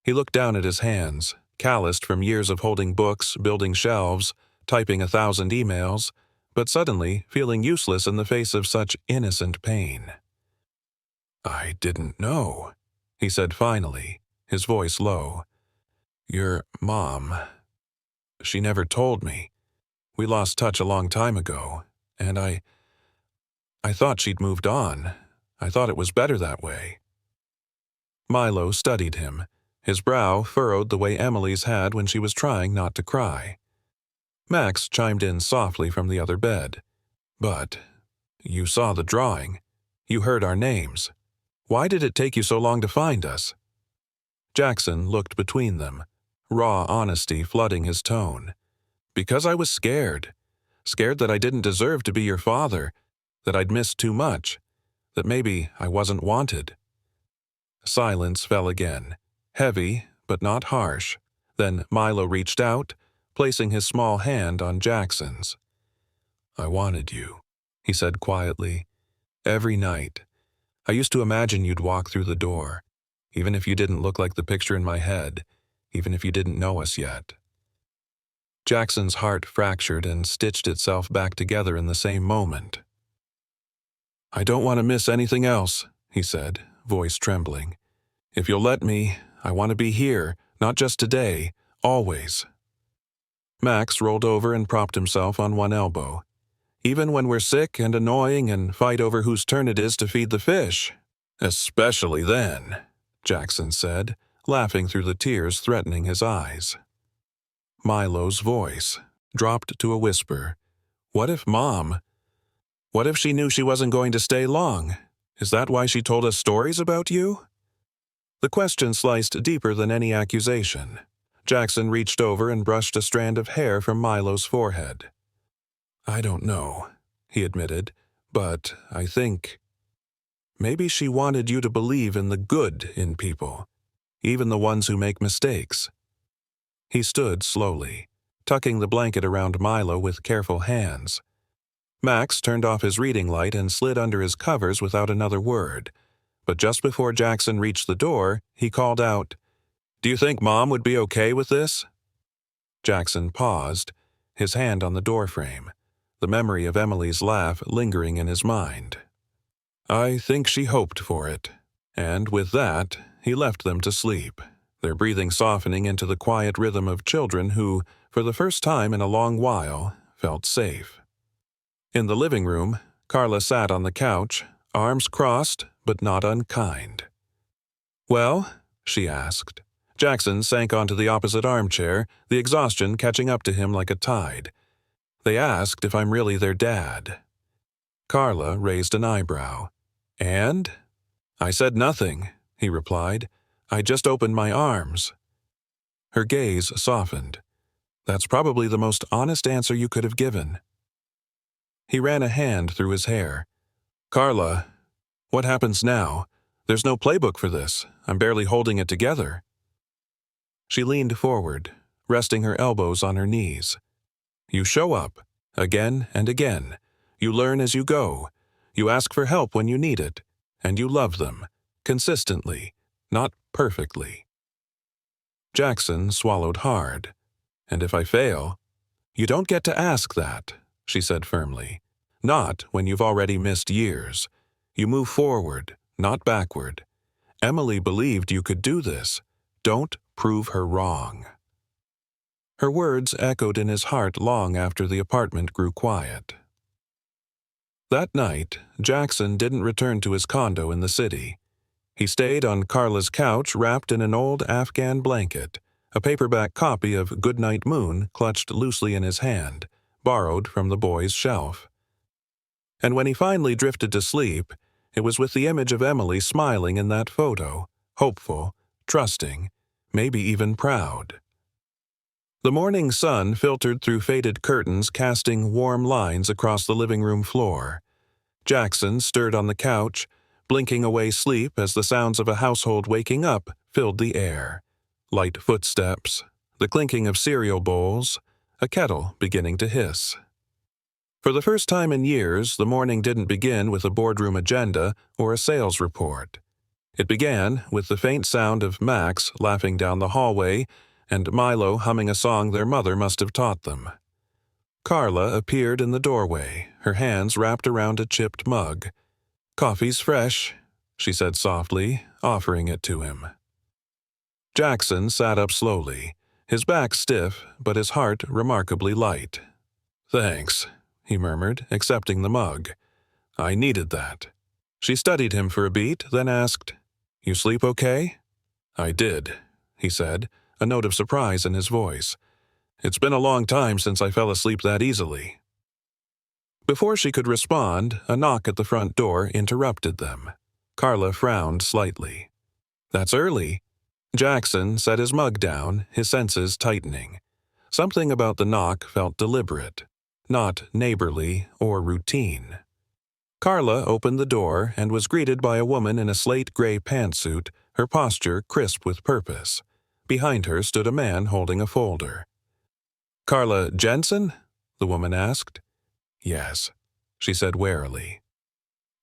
S1: He looked down at his hands, calloused from years of holding books, building shelves, typing 1,000 emails, but suddenly feeling useless in the face of such innocent pain. "I didn't know," he said finally, his voice low. "Your mom, she never told me. We lost touch a long time ago, and I thought she'd moved on. I thought it was better that way." Milo studied him, his brow furrowed the way Emily's had when she was trying not to cry. Max chimed in softly from the other bed. "But you saw the drawing. You heard our names. Why did it take you so long to find us?" Jackson looked between them, raw honesty flooding his tone. "Because I was scared. Scared that I didn't deserve to be your father, that I'd missed too much, that maybe I wasn't wanted." Silence fell again, heavy but not harsh. Then Milo reached out, placing his small hand on Jackson's. "I wanted you," he said quietly. "Every night. I used to imagine you'd walk through the door, even if you didn't look like the picture in my head, even if you didn't know us yet." Jackson's heart fractured and stitched itself back together in the same moment. "I don't want to miss anything else," he said, voice trembling. "If you'll let me, I want to be here, not just today, always." Max rolled over and propped himself on one elbow. "Even when we're sick and annoying and fight over whose turn it is to feed the fish." "Especially then," Jackson said, laughing through the tears threatening his eyes. Milo's voice dropped to a whisper. What if she knew she wasn't going to stay long? Is that why she told us stories about you?" The question sliced deeper than any accusation. Jackson reached over and brushed a strand of hair from Milo's forehead. "I don't know," he admitted, "but I think maybe she wanted you to believe in the good in people, even the ones who make mistakes." He stood slowly, tucking the blanket around Milo with careful hands. Max turned off his reading light and slid under his covers without another word. But just before Jackson reached the door, he called out, "Do you think Mom would be okay with this?" Jackson paused, his hand on the doorframe, the memory of Emily's laugh lingering in his mind. "I think she hoped for it." And with that, he left them to sleep, their breathing softening into the quiet rhythm of children who, for the first time in a long while, felt safe. In the living room, Carla sat on the couch, arms crossed but not unkind. "Well?" she asked. Jackson sank onto the opposite armchair, the exhaustion catching up to him like a tide. "They asked if I'm really their dad." Carla raised an eyebrow. "And?" "I said nothing," he replied. "I just opened my arms." Her gaze softened. "That's probably the most honest answer you could have given." He ran a hand through his hair. "Carla, what happens now? There's no playbook for this. I'm barely holding it together." She leaned forward, resting her elbows on her knees. "You show up, again and again. You learn as you go. You ask for help when you need it. And you love them, consistently, not perfectly." Jackson swallowed hard. "And if I fail?" "You don't get to ask that," she said firmly. "Not when you've already missed years. You move forward, not backward. Emily believed you could do this. Don't prove her wrong." Her words echoed in his heart long after the apartment grew quiet. That night, Jackson didn't return to his condo in the city. He stayed on Carla's couch wrapped in an old Afghan blanket, a paperback copy of Goodnight Moon clutched loosely in his hand, borrowed from the boy's shelf. And when he finally drifted to sleep, it was with the image of Emily smiling in that photo, hopeful, trusting, maybe even proud. The morning sun filtered through faded curtains, casting warm lines across the living room floor. Jackson stirred on the couch, blinking away sleep as the sounds of a household waking up filled the air. Light footsteps, the clinking of cereal bowls, a kettle beginning to hiss. For the first time in years, the morning didn't begin with a boardroom agenda or a sales report. It began with the faint sound of Max laughing down the hallway and Milo humming a song their mother must have taught them. Carla appeared in the doorway, her hands wrapped around a chipped mug. "Coffee's fresh," she said softly, offering it to him. Jackson sat up slowly, his back stiff but his heart remarkably light. "Thanks," he murmured, accepting the mug. "I needed that." She studied him for a beat, then asked, "You sleep okay?" "I did," he said, a note of surprise in his voice. "It's been a long time since I fell asleep that easily." Before she could respond, a knock at the front door interrupted them. Carla frowned slightly. "That's early." Jackson set his mug down, his senses tightening. Something about the knock felt deliberate, not neighborly or routine. Carla opened the door and was greeted by a woman in a slate-gray pantsuit, her posture crisp with purpose. Behind her stood a man holding a folder. "Carla Jensen?" the woman asked. "Yes," she said warily.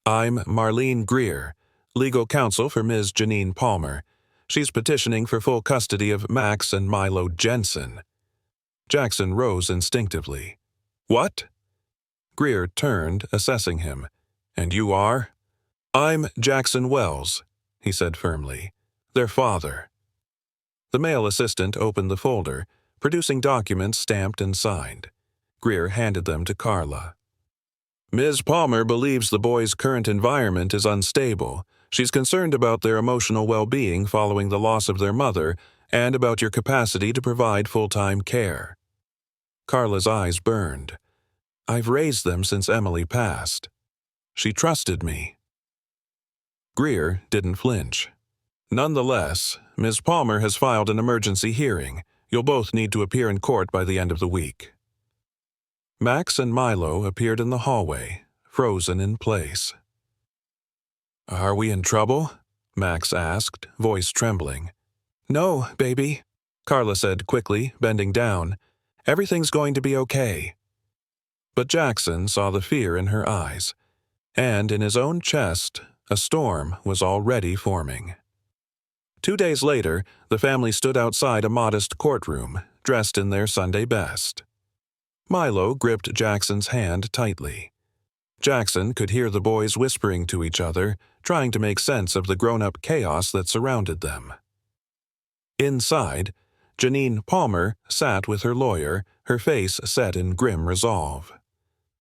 S1: "I'm Marlene Greer, legal counsel for Ms. Janine Palmer. She's petitioning for full custody of Max and Milo Jensen." Jackson rose instinctively. "What?" Greer turned, assessing him. "And you are?" "I'm Jackson Wells," he said firmly. "Their father." The male assistant opened the folder, producing documents stamped and signed. Greer handed them to Carla. "Ms. Palmer believes the boys' current environment is unstable. She's concerned about their emotional well-being following the loss of their mother and about your capacity to provide full-time care." Carla's eyes burned. "I've raised them since Emily passed. She trusted me." Greer didn't flinch. "Nonetheless, Ms. Palmer has filed an emergency hearing. You'll both need to appear in court by the end of the week." Max and Milo appeared in the hallway, frozen in place. "Are we in trouble?" Max asked, voice trembling. "No, baby," Carla said quickly, bending down. "Everything's going to be okay." But Jackson saw the fear in her eyes, and in his own chest, a storm was already forming. 2 days later, the family stood outside a modest courtroom, dressed in their Sunday best. Milo gripped Jackson's hand tightly. Jackson could hear the boys whispering to each other, trying to make sense of the grown-up chaos that surrounded them. Inside, Janine Palmer sat with her lawyer, her face set in grim resolve.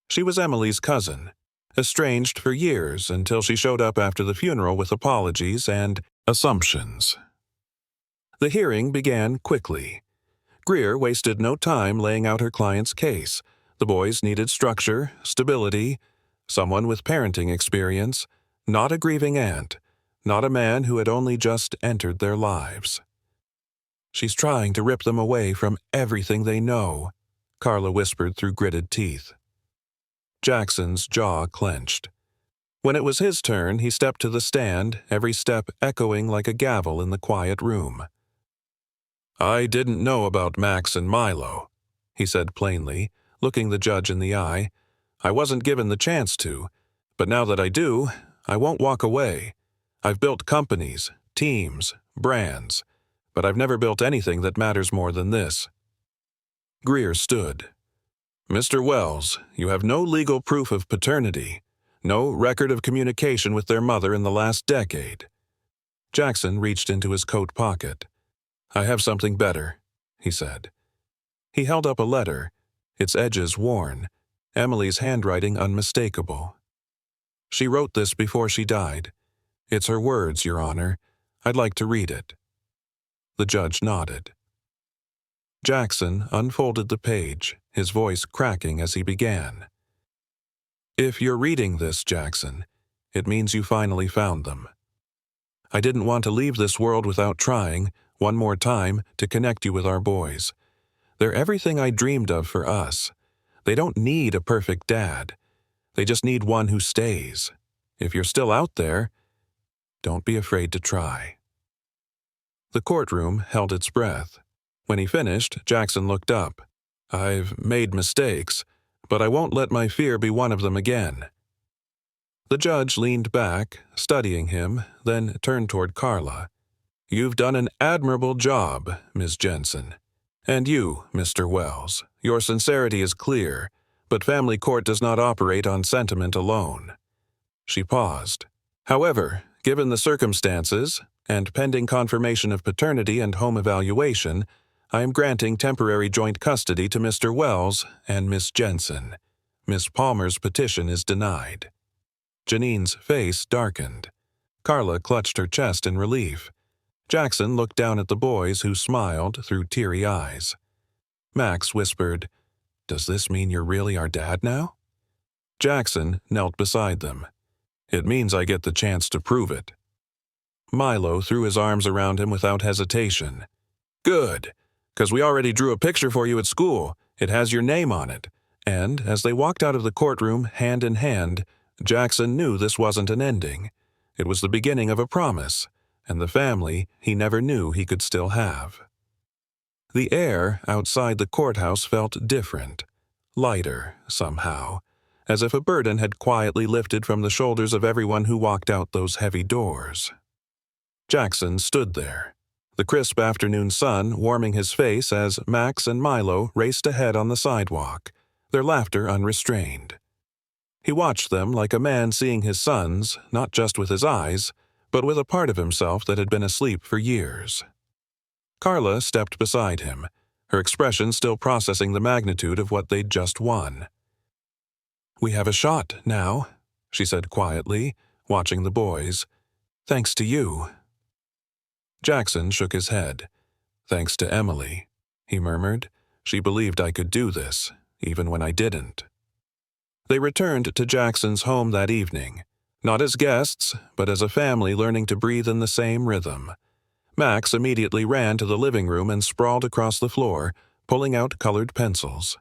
S1: She was Emily's cousin, estranged for years until she showed up after the funeral with apologies and assumptions. The hearing began quickly. Greer wasted no time laying out her client's case. The boys needed structure, stability, someone with parenting experience, not a grieving aunt, not a man who had only just entered their lives. "She's trying to rip them away from everything they know," Carla whispered through gritted teeth. Jackson's jaw clenched. When it was his turn, he stepped to the stand, every step echoing like a gavel in the quiet room. "I didn't know about Max and Milo," he said plainly, looking the judge in the eye. "I wasn't given the chance to, but now that I do, I won't walk away. I've built companies, teams, brands, but I've never built anything that matters more than this." Greer stood. "Mr. Wells, you have no legal proof of paternity, no record of communication with their mother in the last decade." Jackson reached into his coat pocket. "I have something better," he said. He held up a letter, its edges worn, Emily's handwriting unmistakable. "She wrote this before she died. It's her words, Your Honor. I'd like to read it." The judge nodded. Jackson unfolded the page, his voice cracking as he began. "If you're reading this, Jackson, it means you finally found them. I didn't want to leave this world without trying, one more time, to connect you with our boys. They're everything I dreamed of for us. They don't need a perfect dad. They just need one who stays. If you're still out there, don't be afraid to try." The courtroom held its breath. When he finished, Jackson looked up. "I've made mistakes, but I won't let my fear be one of them again." The judge leaned back, studying him, then turned toward Carla. "You've done an admirable job, Ms. Jensen. And you, Mr. Wells, your sincerity is clear, but family court does not operate on sentiment alone." She paused. "However, given the circumstances, and pending confirmation of paternity and home evaluation, I am granting temporary joint custody to Mr. Wells and Miss Jensen. Miss Palmer's petition is denied." Janine's face darkened. Carla clutched her chest in relief. Jackson looked down at the boys, who smiled through teary eyes. Max whispered, "Does this mean you're really our dad now?" Jackson knelt beside them. "It means I get the chance to prove it." Milo threw his arms around him without hesitation. "Good, 'cause we already drew a picture for you at school. It has your name on it." And as they walked out of the courtroom hand in hand, Jackson knew this wasn't an ending. It was the beginning of a promise, and the family he never knew he could still have. The air outside the courthouse felt different, lighter somehow, as if a burden had quietly lifted from the shoulders of everyone who walked out those heavy doors. Jackson stood there, the crisp afternoon sun warming his face as Max and Milo raced ahead on the sidewalk, their laughter unrestrained. He watched them like a man seeing his sons, not just with his eyes, but with a part of himself that had been asleep for years. Carla stepped beside him, her expression still processing the magnitude of what they'd just won. "We have a shot now," she said quietly, watching the boys. "Thanks to you." Jackson shook his head. "Thanks to Emily," he murmured. "She believed I could do this, even when I didn't." They returned to Jackson's home that evening, not as guests, but as a family learning to breathe in the same rhythm. Max immediately ran to the living room and sprawled across the floor, pulling out colored pencils.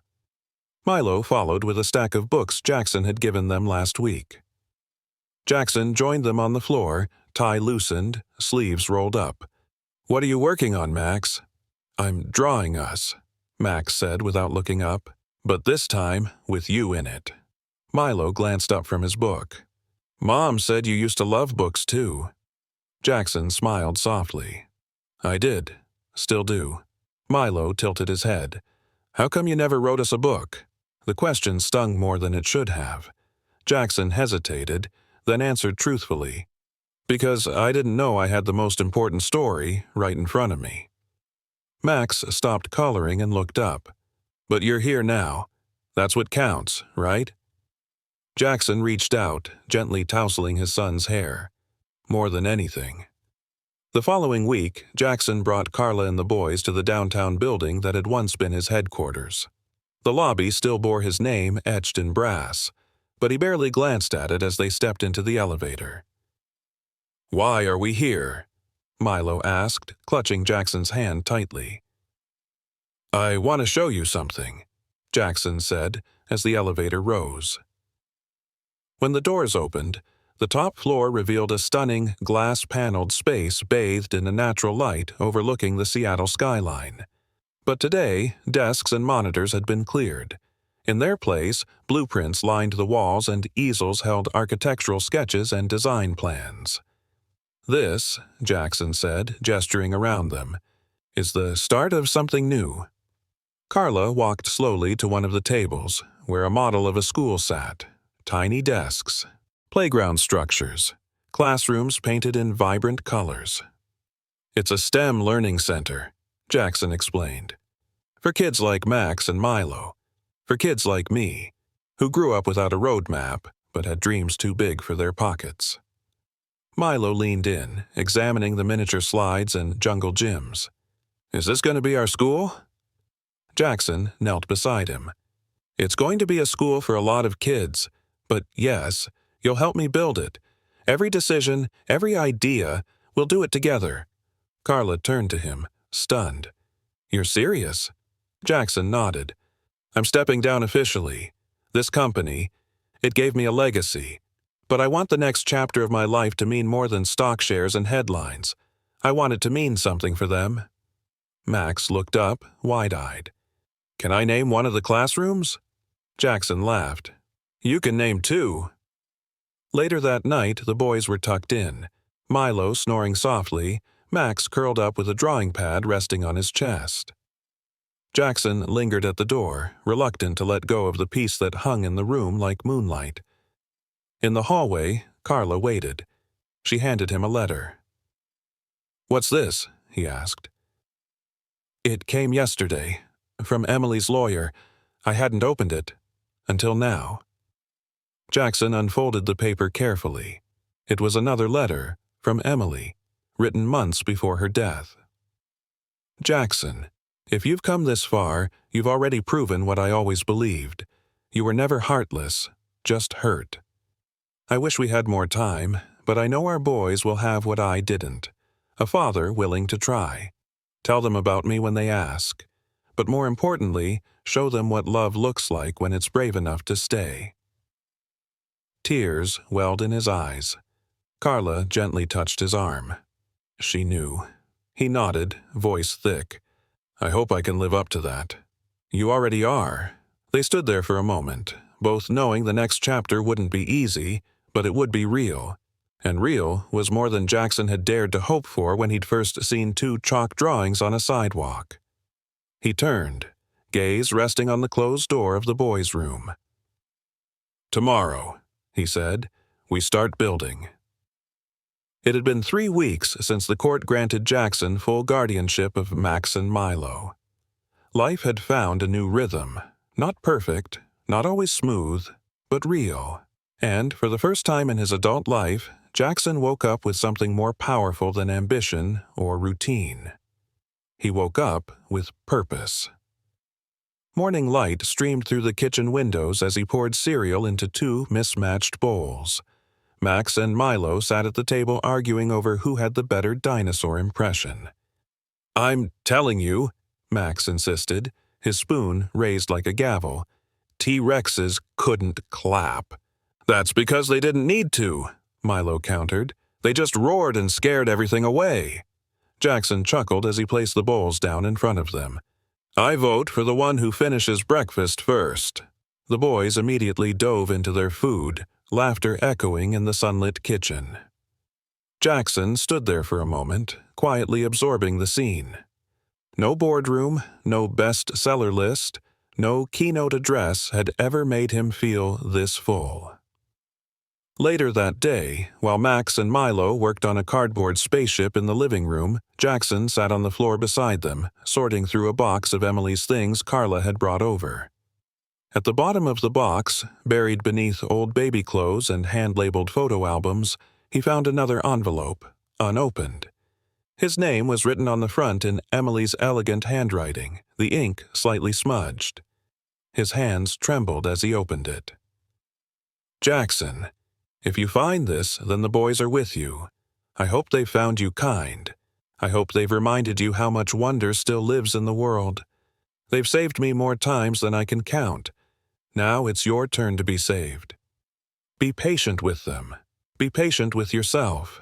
S1: Milo followed with a stack of books Jackson had given them last week. Jackson joined them on the floor, tie loosened, sleeves rolled up. "What are you working on, Max?" "I'm drawing us," Max said without looking up, "but this time with you in it." Milo glanced up from his book. "Mom said you used to love books, too." Jackson smiled softly. "I did. Still do." Milo tilted his head. "How come you never wrote us a book?" The question stung more than it should have. Jackson hesitated, then answered truthfully, "Because I didn't know I had the most important story right in front of me." Max stopped coloring and looked up. "But you're here now. That's what counts, right?" Jackson reached out, gently tousling his son's hair. More than anything. The following week, Jackson brought Carla and the boys to the downtown building that had once been his headquarters. The lobby still bore his name etched in brass, but he barely glanced at it as they stepped into the elevator. "Why are we here?" Milo asked, clutching Jackson's hand tightly. "I want to show you something," Jackson said as the elevator rose. When the doors opened, the top floor revealed a stunning, glass-paneled space bathed in a natural light overlooking the Seattle skyline. But today, desks and monitors had been cleared. In their place, blueprints lined the walls and easels held architectural sketches and design plans. "This," Jackson said, gesturing around them, "is the start of something new." Carla walked slowly to one of the tables, where a model of a school sat. Tiny desks, playground structures, classrooms painted in vibrant colors. "It's a STEM learning center," Jackson explained. "For kids like Max and Milo. For kids like me, who grew up without a road map but had dreams too big for their pockets." Milo leaned in, examining the miniature slides and jungle gyms. "Is this going to be our school?" Jackson knelt beside him. "It's going to be a school for a lot of kids, but yes, you'll help me build it. Every decision, every idea, we'll do it together." Carla turned to him, stunned. "You're serious?" Jackson nodded. "I'm stepping down officially. This company, it gave me a legacy. But I want the next chapter of my life to mean more than stock shares and headlines. I want it to mean something for them." Max looked up, wide-eyed. "Can I name one of the classrooms?" Jackson laughed. "You can name two." Later that night, the boys were tucked in, Milo snoring softly, Max curled up with a drawing pad resting on his chest. Jackson lingered at the door, reluctant to let go of the piece that hung in the room like moonlight. In the hallway, Carla waited. She handed him a letter. "What's this?" he asked. "It came yesterday, from Emily's lawyer. I hadn't opened it, until now." Jackson unfolded the paper carefully. It was another letter, from Emily, written months before her death. "Jackson, if you've come this far, you've already proven what I always believed. You were never heartless, just hurt. I wish we had more time, but I know our boys will have what I didn't. A father willing to try. Tell them about me when they ask. But more importantly, show them what love looks like when it's brave enough to stay." Tears welled in his eyes. Carla gently touched his arm. She knew. He nodded, voice thick. "I hope I can live up to that." "You already are." They stood there for a moment, both knowing the next chapter wouldn't be easy, but it would be real. And real was more than Jackson had dared to hope for when he'd first seen two chalk drawings on a sidewalk. He turned, gaze resting on the closed door of the boys' room. "Tomorrow," he said, "we start building." It had been 3 weeks since the court granted Jackson full guardianship of Max and Milo. Life had found a new rhythm, not perfect, not always smooth, but real. And for the first time in his adult life, Jackson woke up with something more powerful than ambition or routine. He woke up with purpose. Morning light streamed through the kitchen windows as he poured cereal into 2 mismatched bowls. Max and Milo sat at the table arguing over who had the better dinosaur impression. "I'm telling you," Max insisted, his spoon raised like a gavel, "T-Rexes couldn't clap." "That's because they didn't need to," Milo countered. "They just roared and scared everything away." Jackson chuckled as he placed the bowls down in front of them. "I vote for the one who finishes breakfast first." The boys immediately dove into their food, laughter echoing in the sunlit kitchen. Jackson stood there for a moment, quietly absorbing the scene. No boardroom, no bestseller list, no keynote address had ever made him feel this full. Later that day, while Max and Milo worked on a cardboard spaceship in the living room, Jackson sat on the floor beside them, sorting through a box of Emily's things Carla had brought over. At the bottom of the box, buried beneath old baby clothes and hand-labeled photo albums, he found another envelope, unopened. His name was written on the front in Emily's elegant handwriting, the ink slightly smudged. His hands trembled as he opened it. Jackson, if you find this, then the boys are with you. I hope they've found you kind. I hope they've reminded you how much wonder still lives in the world. They've saved me more times than I can count. Now it's your turn to be saved. Be patient with them. Be patient with yourself.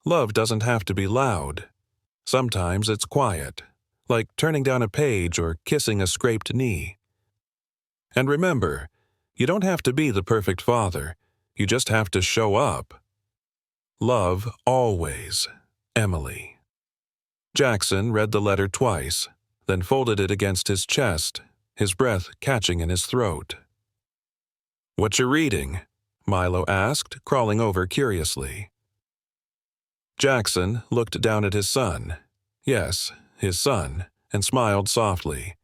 S1: Love doesn't have to be loud. Sometimes it's quiet, like turning down a page or kissing a scraped knee. And remember, you don't have to be the perfect father. You just have to show up. Love always, Emily. Jackson read the letter twice, then folded it against his chest, his breath catching in his throat. "What you reading?" Milo asked, crawling over curiously. Jackson looked down at his son. Yes, his son, and smiled softly.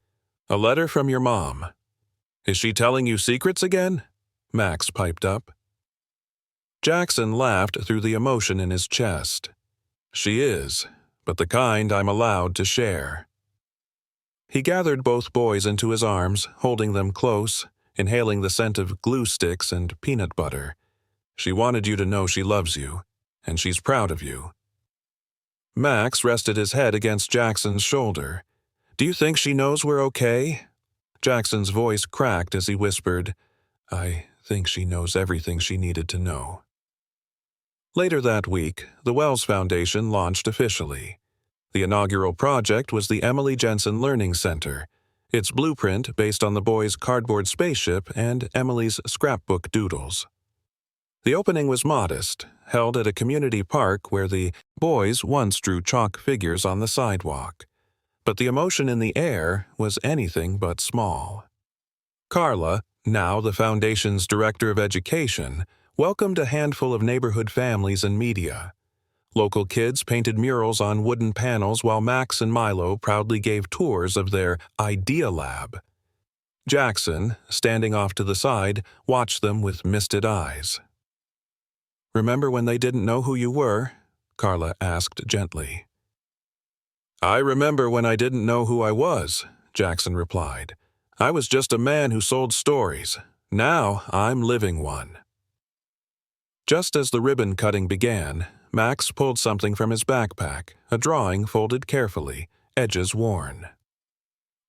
S1: "A letter from your mom." "Is she telling you secrets again?" Max piped up. Jackson laughed through the emotion in his chest. "She is, but the kind I'm allowed to share." He gathered both boys into his arms, holding them close, inhaling the scent of glue sticks and peanut butter. "She wanted you to know she loves you, and she's proud of you." Max rested his head against Jackson's shoulder. "Do you think she knows we're okay?" Jackson's voice cracked as he whispered, "I think she knows everything she needed to know." Later that week, the Wells Foundation launched officially. The inaugural project was the Emily Jensen Learning Center, its blueprint based on the boys' cardboard spaceship and Emily's scrapbook doodles. The opening was modest, held at a community park where the boys once drew chalk figures on the sidewalk. But the emotion in the air was anything but small. Carla, now the Foundation's Director of Education, welcomed a handful of neighborhood families and media. Local kids painted murals on wooden panels while Max and Milo proudly gave tours of their Idea Lab. Jackson, standing off to the side, watched them with misted eyes. "Remember when they didn't know who you were?" Carla asked gently. "I remember when I didn't know who I was," Jackson replied. "I was just a man who sold stories. Now I'm living one." Just as the ribbon cutting began, Max pulled something from his backpack, a drawing folded carefully, edges worn.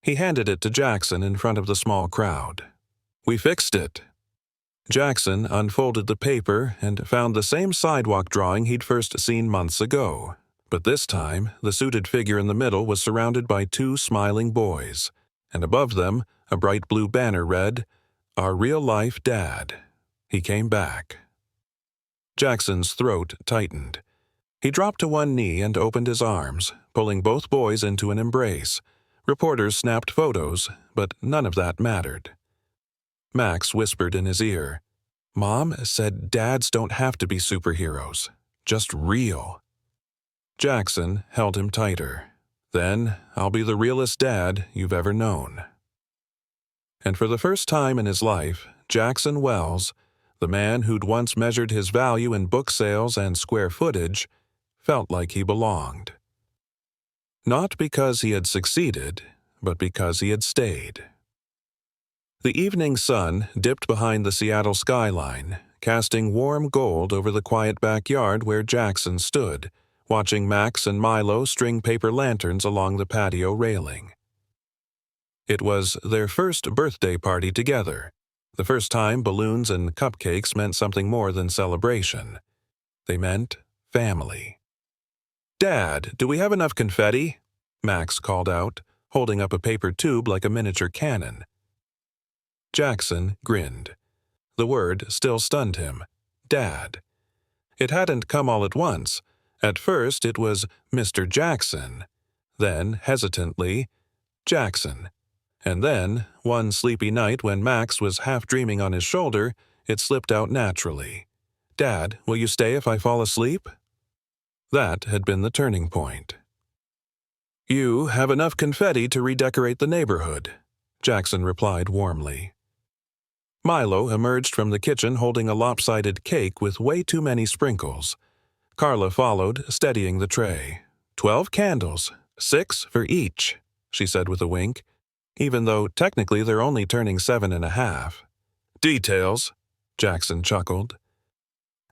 S1: He handed it to Jackson in front of the small crowd. "We fixed it." Jackson unfolded the paper and found the same sidewalk drawing he'd first seen months ago. But this time, the suited figure in the middle was surrounded by two smiling boys, and above them, a bright blue banner read, "Our real-life dad. He came back." Jackson's throat tightened. He dropped to one knee and opened his arms, pulling both boys into an embrace. Reporters snapped photos, but none of that mattered. Max whispered in his ear, "Mom said dads don't have to be superheroes, just real." Jackson held him tighter. "Then I'll be the realest dad you've ever known." And for the first time in his life, Jackson Wells, the man who'd once measured his value in book sales and square footage, felt like he belonged. Not because he had succeeded, but because he had stayed. The evening sun dipped behind the Seattle skyline, casting warm gold over the quiet backyard where Jackson stood, watching Max and Milo string paper lanterns along the patio railing. It was their first birthday party together, the first time balloons and cupcakes meant something more than celebration. They meant family. "Dad, do we have enough confetti?" Max called out, holding up a paper tube like a miniature cannon. Jackson grinned. The word still stunned him. Dad. It hadn't come all at once. At first it was Mr. Jackson, then, hesitantly, Jackson. And then, one sleepy night when Max was half dreaming on his shoulder, it slipped out naturally. "Dad, will you stay if I fall asleep?" That had been the turning point. "You have enough confetti to redecorate the neighborhood," Jackson replied warmly. Milo emerged from the kitchen holding a lopsided cake with way too many sprinkles. Carla followed, steadying the tray. 12 candles, 6 for each, she said with a wink, even though technically they're only turning 7.5. Details, Jackson chuckled.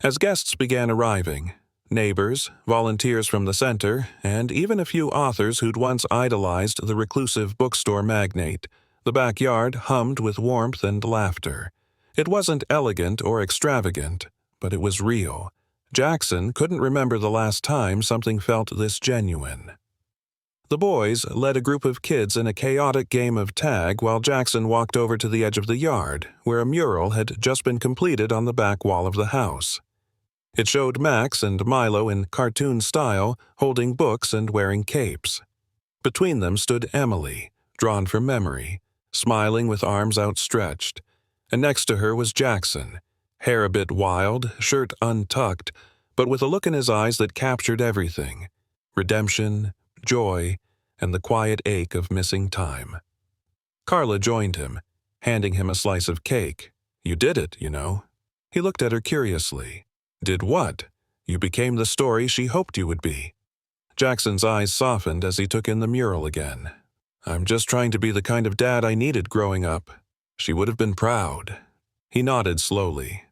S1: As guests began arriving, neighbors, volunteers from the center, and even a few authors who'd once idolized the reclusive bookstore magnate, the backyard hummed with warmth and laughter. It wasn't elegant or extravagant, but it was real. Jackson couldn't remember the last time something felt this genuine. The boys led a group of kids in a chaotic game of tag while Jackson walked over to the edge of the yard, where a mural had just been completed on the back wall of the house. It showed Max and Milo in cartoon style, holding books and wearing capes. Between them stood Emily, drawn from memory, smiling with arms outstretched, and next to her was Jackson, hair a bit wild, shirt untucked, but with a look in his eyes that captured everything: redemption, joy, and the quiet ache of missing time. Carla joined him, handing him a slice of cake. "You did it, you know." He looked at her curiously. "Did what?" "You became the story she hoped you would be." Jackson's eyes softened as he took in the mural again. "I'm just trying to be the kind of dad I needed growing up. She would have been proud." He nodded slowly.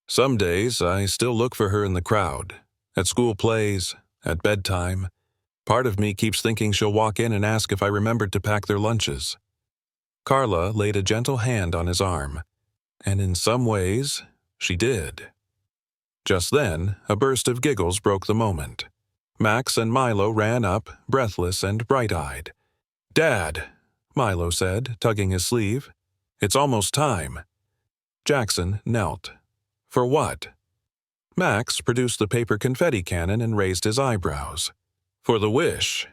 S1: "Some days I still look for her in the crowd. At school plays, at bedtime. Part of me keeps thinking she'll walk in and ask if I remembered to pack their lunches." Carla laid a gentle hand on his arm. "And in some ways, she did." Just then, a burst of giggles broke the moment. Max and Milo ran up, breathless and bright-eyed. "Dad," Milo said, tugging his sleeve. "It's almost time." Jackson knelt. "For what?" Max produced the paper confetti cannon and raised his eyebrows. "For the wish."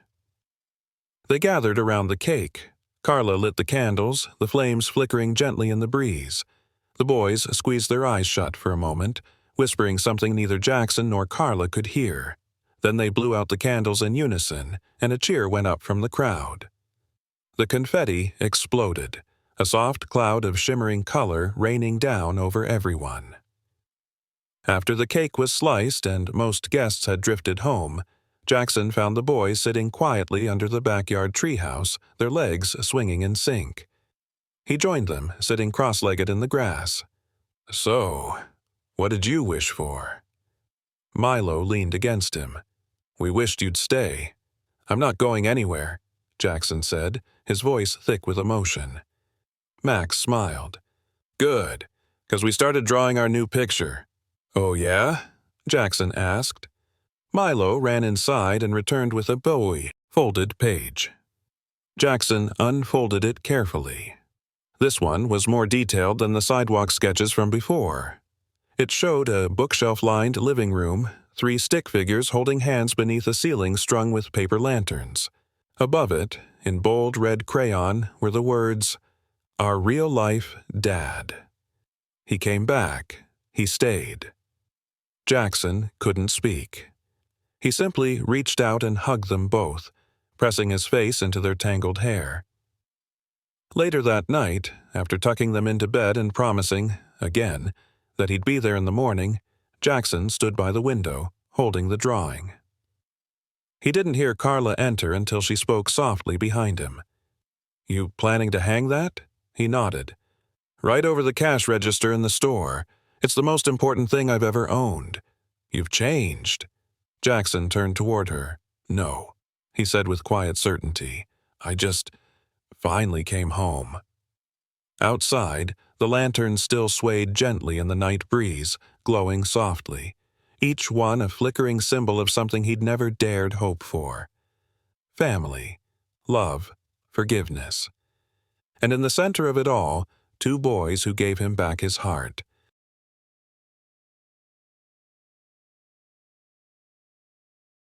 S1: They gathered around the cake. Carla lit the candles, the flames flickering gently in the breeze. The boys squeezed their eyes shut for a moment, whispering something neither Jackson nor Carla could hear. Then they blew out the candles in unison, and a cheer went up from the crowd. The confetti exploded, a soft cloud of shimmering color raining down over everyone. After the cake was sliced and most guests had drifted home, Jackson found the boys sitting quietly under the backyard treehouse, their legs swinging in sync. He joined them, sitting cross-legged in the grass. "So, what did you wish for?" Milo leaned against him. "We wished you'd stay." "I'm not going anywhere," Jackson said, his voice thick with emotion. Max smiled. "Good, 'cause we started drawing our new picture." "Oh yeah?" Jackson asked. Milo ran inside and returned with a bowie, folded page. Jackson unfolded it carefully. This one was more detailed than the Sidewalk sketches from before. It showed a bookshelf-lined living room, 3 stick figures holding hands beneath a ceiling strung with paper lanterns. Above it, in bold red crayon, were the words, "Our real-life dad." He came back. He stayed. Jackson couldn't speak. He simply reached out and hugged them both, pressing his face into their tangled hair. Later that night, after tucking them into bed and promising, again, that he'd be there in the morning, Jackson stood by the window, holding the drawing. He didn't hear Carla enter until she spoke softly behind him. "You planning to hang that?" He nodded. "Right over the cash register in the store. It's the most important thing I've ever owned." "You've changed." Jackson turned toward her. "No," he said with quiet certainty. "I just finally came home." Outside, the lanterns still swayed gently in the night breeze, glowing softly, each one a flickering symbol of something he'd never dared hope for. Family, love, forgiveness. And in the center of it all, 2 boys who gave him back his heart.